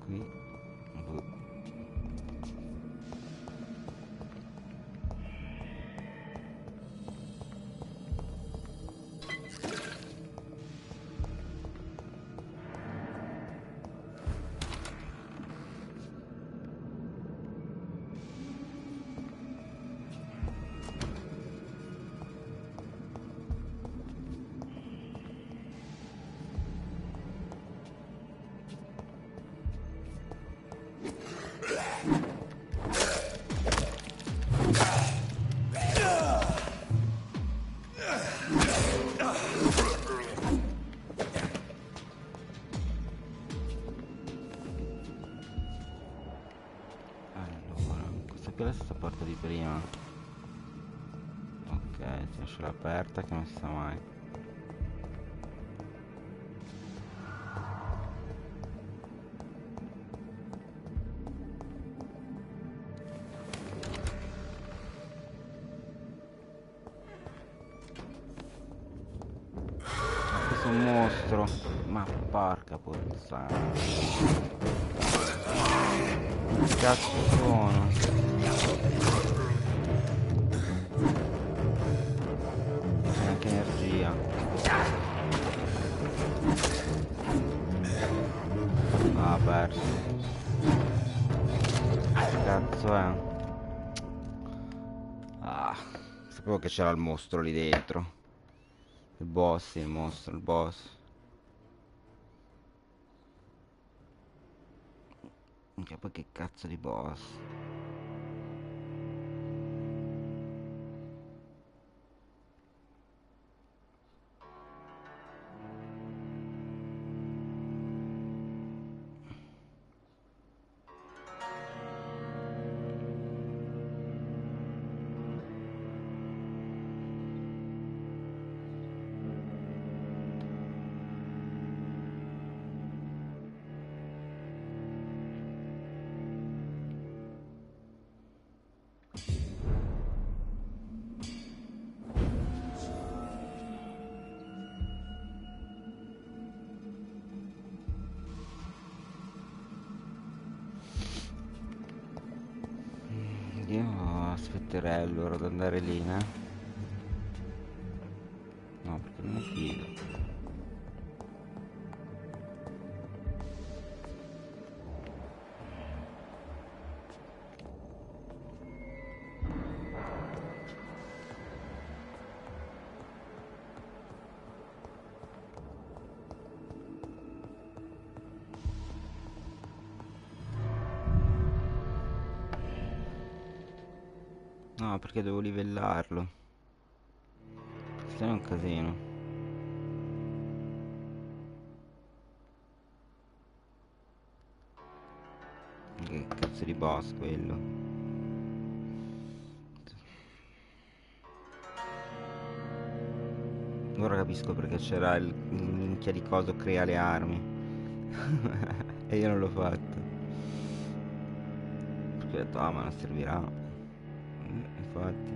Qui. Qui è la stessa porta di prima. Ok, si lascia aperta che non si sa mai. Questo è un mostro. Ma porca puttana. Che cazzo sono? C'è anche energia. Ah, perso. Che cazzo è? Ah, sapevo che c'era il mostro lì dentro. Il boss, sì, il mostro, il boss. Minchia, poi che cazzo di boss. Io aspetterei loro ad andare lì, né? No, perché non mi fido. No, perché devo livellarlo. Se no è un casino. Che cazzo di boss quello? Ora capisco perché c'era il minchia di coso crea le armi. E io non l'ho fatto. Perché ho detto, ah, ma non servirà. Infatti.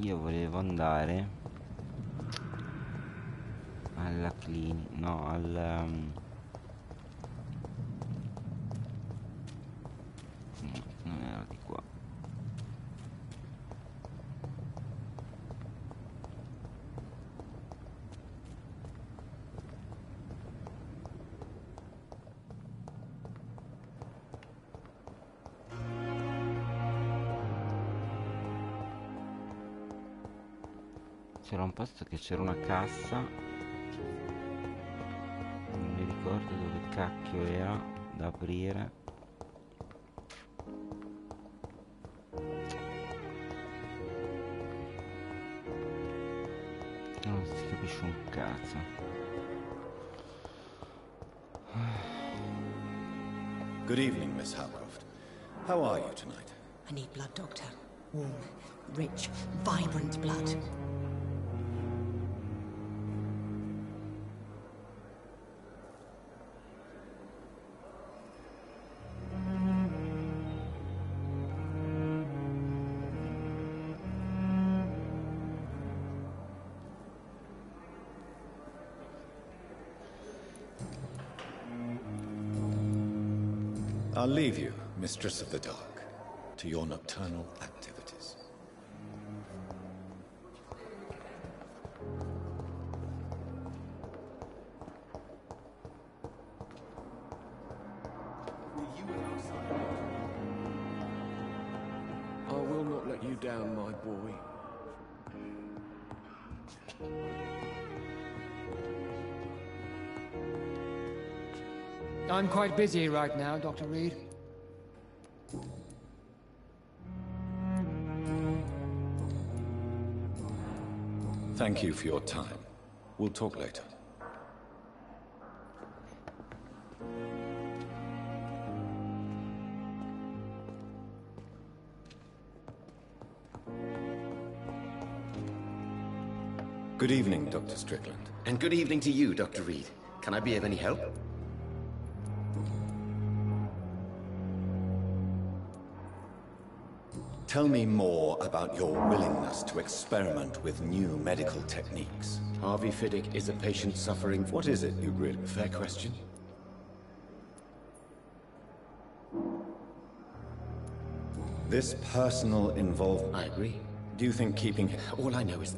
Io volevo andare alla clinica, no, no, non era di qua. C'era un posto che c'era una cassa, non mi ricordo dove cacchio era, da aprire. Non si capisce un cazzo.
Good evening, Miss Howcroft. How are you tonight?
I need blood, Doctor. Warm, rich, vibrant blood.
I'll leave you, Mistress of the Dark, to your nocturnal activities.
I will not let you down, my boy.
I'm quite busy right now, Dr. Reed.
Thank you for your time. We'll talk later. Good evening, Dr. Strickland.
And good evening to you, Dr. Reed. Can I be of any help?
Tell me more about your willingness to experiment with new medical techniques.
Harvey Fiddick is a patient suffering...
What is it you really...
Fair question.
This personal involvement...
I agree.
Do you think keeping...
All I know is...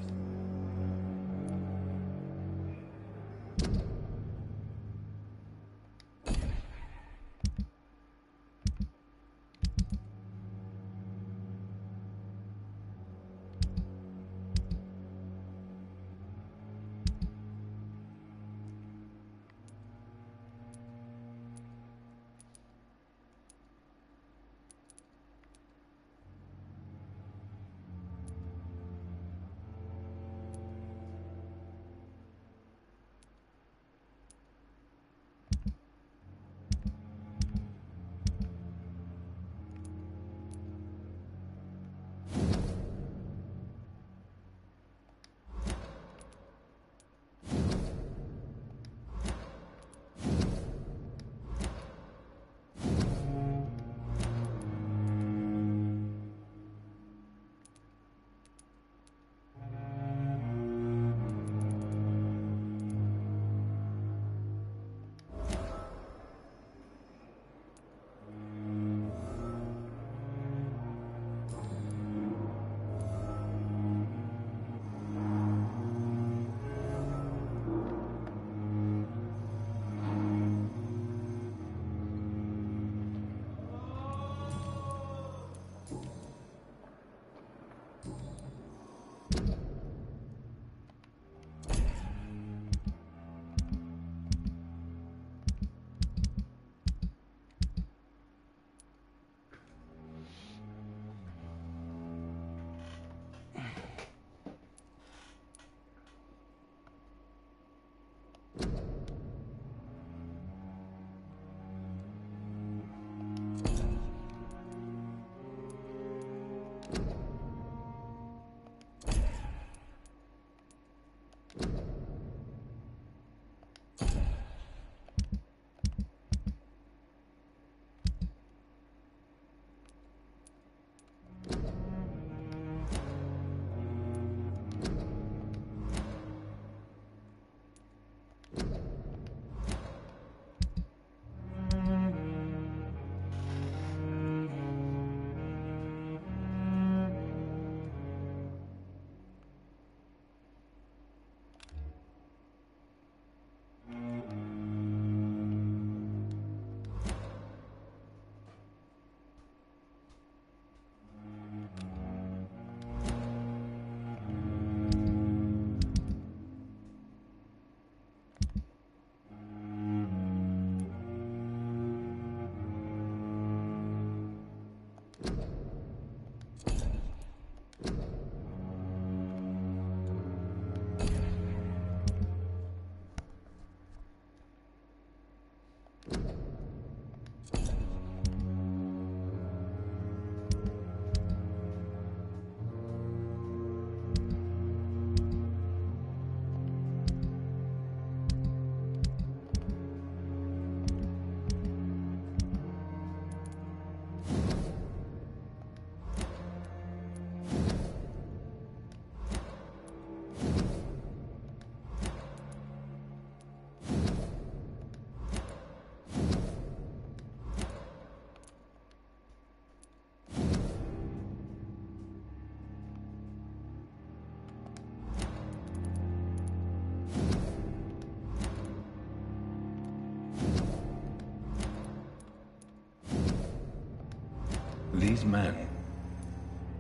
these men?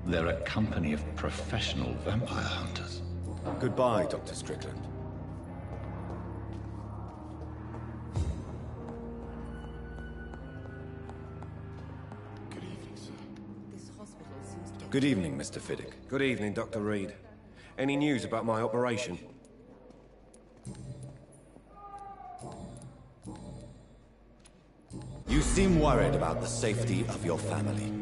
They're a company of professional vampire hunters. Goodbye, Dr. Strickland.
Good evening, sir.
This hospital seems to...
Good evening, Mr. Fiddick.
Good evening, Dr. Reed. Any news about my operation?
You seem worried about the safety of your family.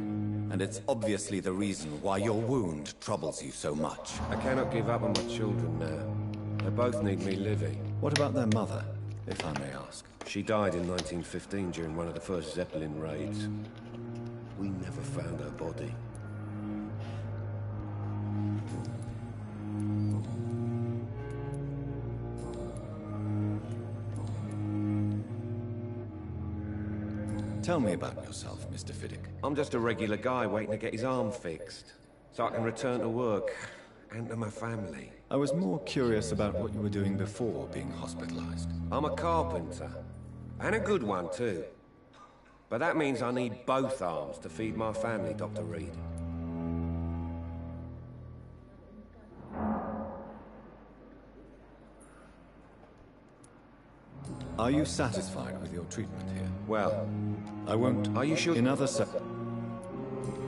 And it's obviously the reason why your wound troubles you so much.
I cannot give up on my children now. They both need me living.
What about their mother, if I may ask?
She died in 1915 during one of the first Zeppelin raids. We never found her body.
Tell me about yourself, Mr. Fiddick.
I'm just a regular guy waiting to get his arm fixed, so I can return to work and to my family.
I was more curious about what you were doing before being hospitalized.
I'm a carpenter, and a good one too. But that means I need both arms to feed my family, Dr. Reed.
Are you satisfied with your treatment here?
Well,
I won't.
Are you sure?
In other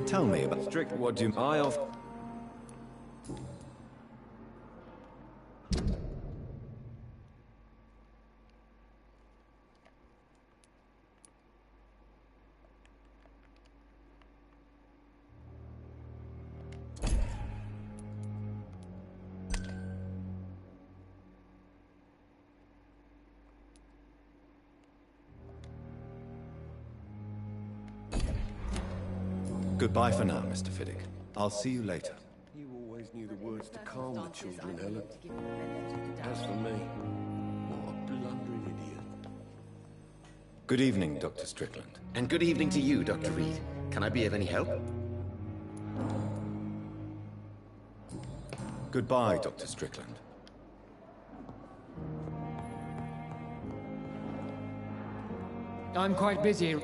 Tell me about
strict.
What do you?
I off.
Goodbye for now, Mr. Fiddick. I'll see you later.
You always knew the words to calm the children, Helen. As for me, what a blundering idiot.
Good evening, Dr. Strickland.
And good evening to you, Dr. Reed. Can I be of any help?
Goodbye, Dr. Strickland.
I'm quite busy.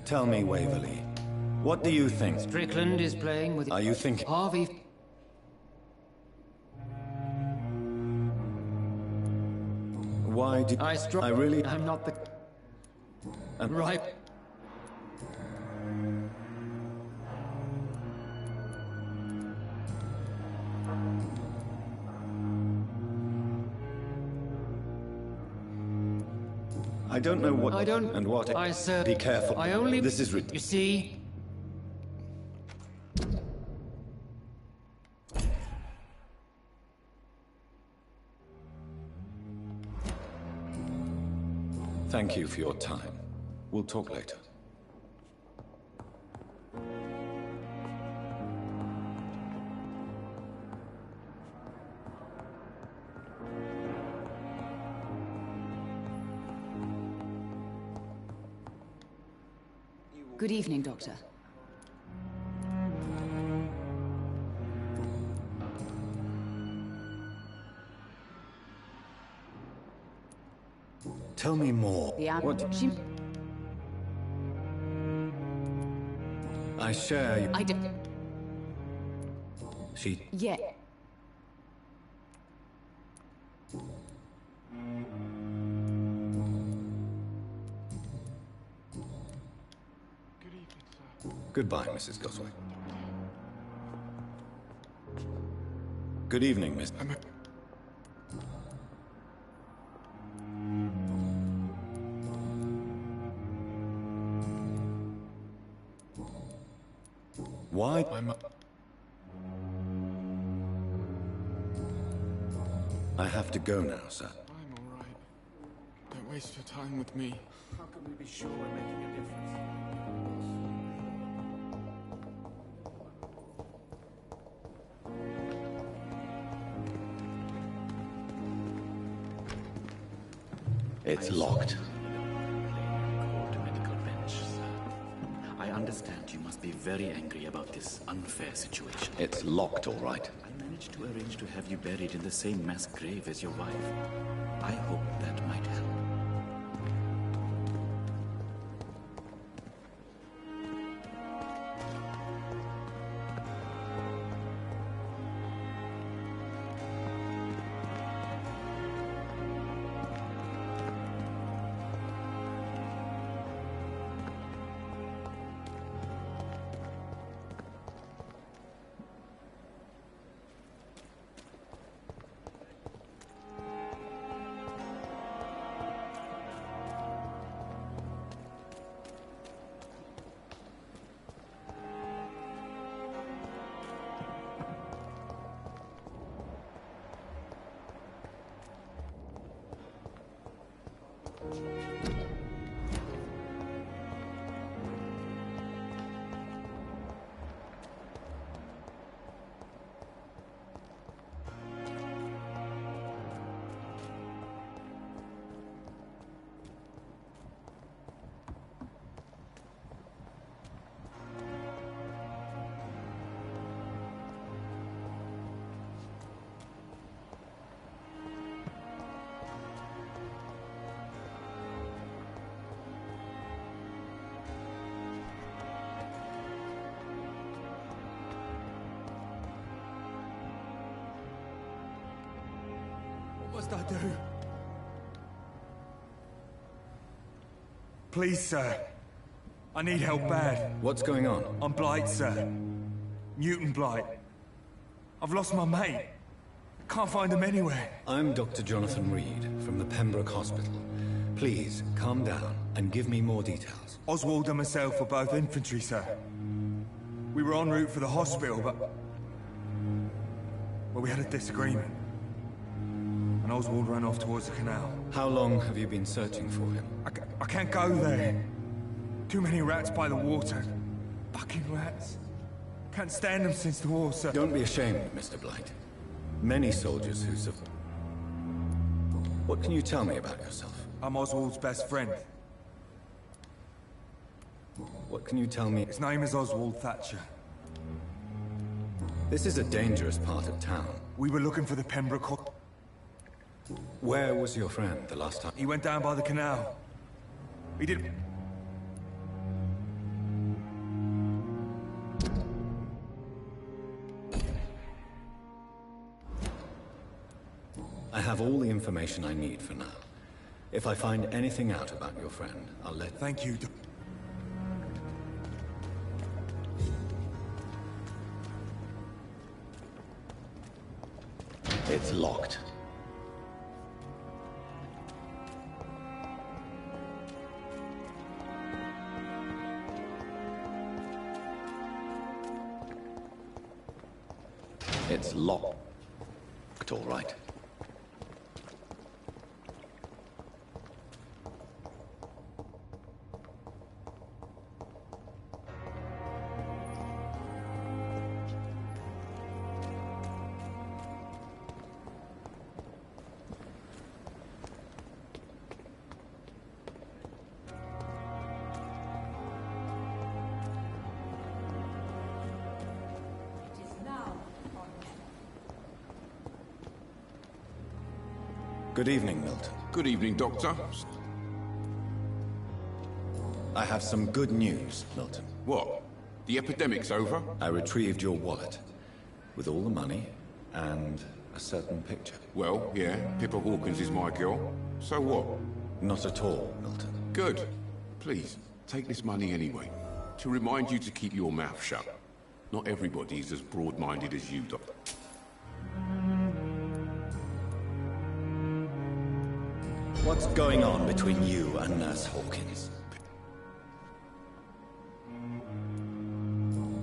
Tell me, Waverly, what do you think?
Strickland is playing with...
Are you thinking...
Harvey...
Why did... I really...
I'm not the... Right...
I don't know what...
I don't...
And what...
I, sir...
Be careful.
I only...
This is ridiculous.
You see...
Thank you for your time. We'll talk later.
Good evening, Doctor.
Tell me more.
What?
I share you.
I do.
She...
Yeah.
Goodbye, Mrs. Gosway. Good evening, Miss... Why? I have to go now, sir.
I'm all right. Don't waste your time with me.
How can we be sure we're making a difference?
It's locked.
I understand you must be very angry about this unfair situation.
It's locked, all right.
I managed to arrange to have you buried in the same mass grave as your wife. I hope that might help.
must I do? Please, sir. I need help bad.
What's going on?
I'm Blight, sir. Newton Blight. I've lost my mate. Can't find him anywhere.
I'm Dr. Jonathan Reed from the Pembroke Hospital. Please, calm down and give me more details.
Oswald and myself were both infantry, sir. We were en route for the hospital, but... well, we had a disagreement. And Oswald ran off towards the canal.
How long have you been searching for him?
I can't go there. Too many rats by the water. Fucking rats. Can't stand them since the war, sir.
Don't be ashamed, Mr. Blight. Many soldiers who survived. What can you tell me about yourself?
I'm Oswald's best friend.
What can you tell me?
His name is Oswald Thatcher.
This is a dangerous part of town.
We were looking for the Pembroke...
Where was your friend the last time?
He went down by the canal. He did...
I have all the information I need for now. If I find anything out about your friend, I'll let...
Thank you.
It's locked. It's locked. All right. Good evening, Milton.
Good evening, Doctor.
I have some good news, Milton.
What? The epidemic's over?
I retrieved your wallet, with all the money, and a certain picture.
Well, yeah, Pippa Hawkins is my girl. So what?
Not at all, Milton.
Good. Please, take this money anyway. To remind you to keep your mouth shut. Not everybody is as broad-minded as you, Doctor.
What's going on between you and Nurse Hawkins?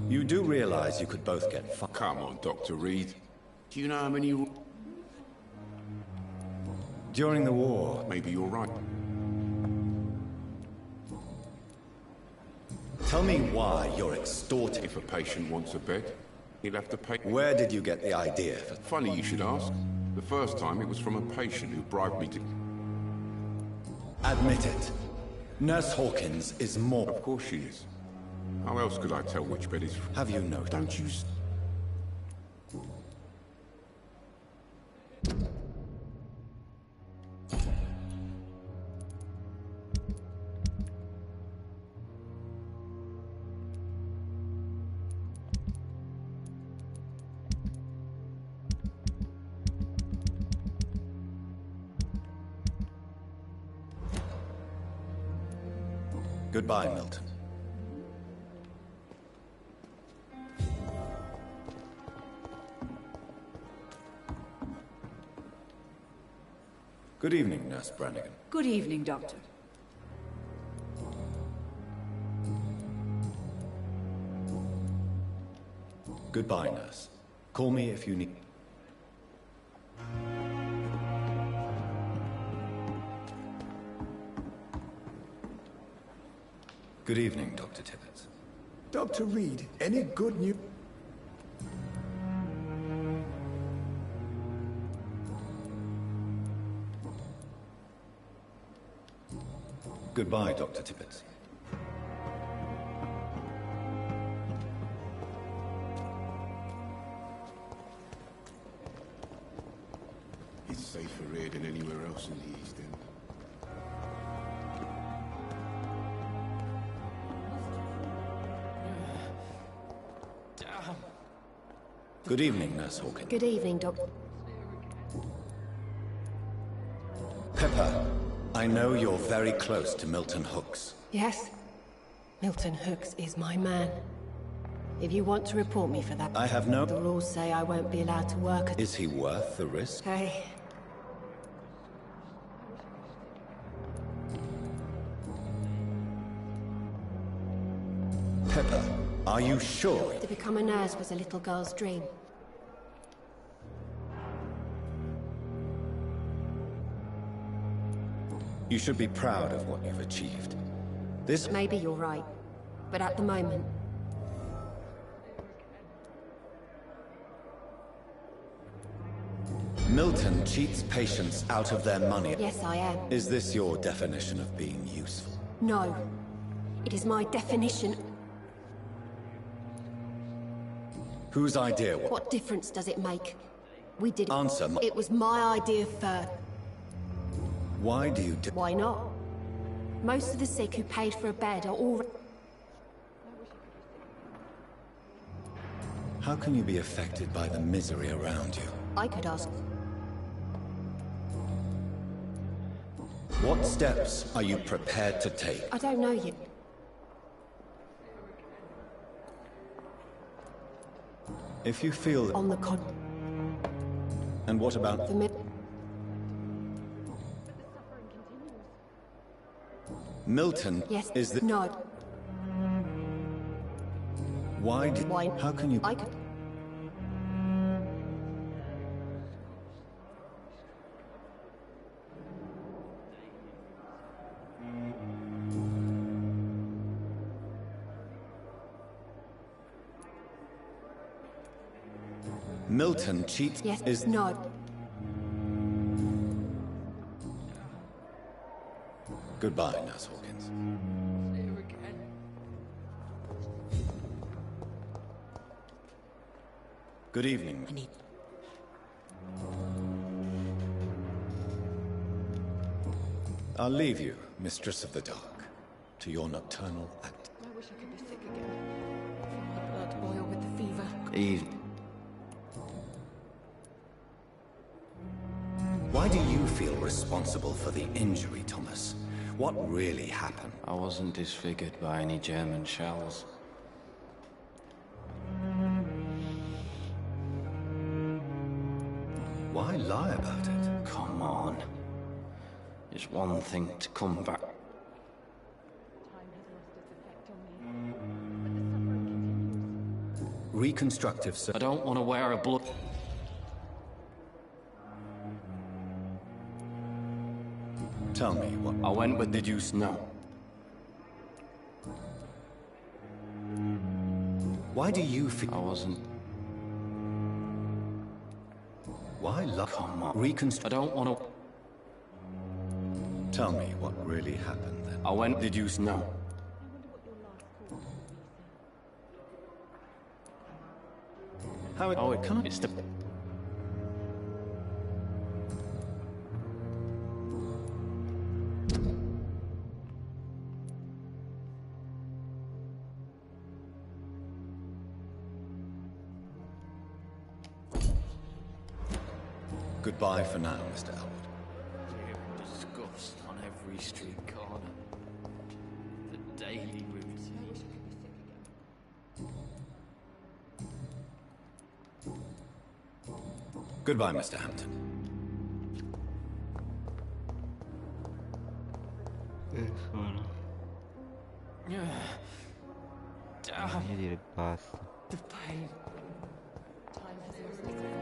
You do realize you could both get fucked.
Come on, Dr. Reed. Do you know how many...
During the war...
Maybe you're right.
Tell me why you're extorting...
If a patient wants a bed, he'll have to pay...
Where did you get the idea?
Funny you should ask. The first time it was from a patient who bribed me to...
Admit it. Nurse Hawkins is more...
Of course she is. How else could I tell which bed is...
Have you noticed?
Don't you...
Goodbye, Milton. Good evening, Nurse Brannigan.
Good evening, Doctor.
Goodbye, Nurse. Call me if you need... Good evening, Dr. Tibbets.
Dr. Reed, any good news?
Goodbye, Dr. Tibbets.
It's safer here than anywhere else in the East End.
Good evening, Nurse Hawkins.
Good evening, Doctor.
I know you're very close to Milton Hooks.
Yes. Milton Hooks is my man. If you want to report me for that...
I have no...
The rules say I won't be allowed to work...
Is he worth the risk?
Hey.
Pepper, are you sure?
To become a nurse was a little girl's dream.
You should be proud of what you've achieved. This...
Maybe you're right, but at the moment...
Milton cheats patients out of their money.
Yes, I am.
Is this your definition of being useful?
No. It is my definition...
Whose idea was...
What difference does it make? We did...
Answer
It was my idea first.
Why do you do...
Why not? Most of the sick who paid for a bed are already...
How can you be affected by the misery around you?
I could ask...
What steps are you prepared to take?
I don't know yet.
If you feel...
On the con...
And what about... Milton...
Yes.
Is the...
No.
Why did...
Why?
How can you...
I could...
Milton cheats...
Yes.
Is...
No.
Goodbye, Nurse Hawkins.
See you again.
Good evening.
I need...
I'll leave you, Mistress of the Dark, to your nocturnal act.
I wish I could be sick again. Feel my blood boil with the fever.
Eve.
Why do you feel responsible for the injury, Thomas? What really happened?
I wasn't disfigured by any German shells.
Why lie about it?
Come on. It's one thing to come back.
Reconstructive
I don't want to wear a blood...
Tell me what...
I went with... Did you know?
Why do you feel...
I wasn't...
Why lie?
Come on.
Reconstruct...
I don't want to...
Tell me what really happened then.
I went... Did you know?
How it...
Oh, it can't... It's the...
Goodbye for now, Mr. Elwood.
Disgust on every street corner. The daily routine.
Goodbye, Mr. Hampton.
Io direi basta.
The pain. Time has lost its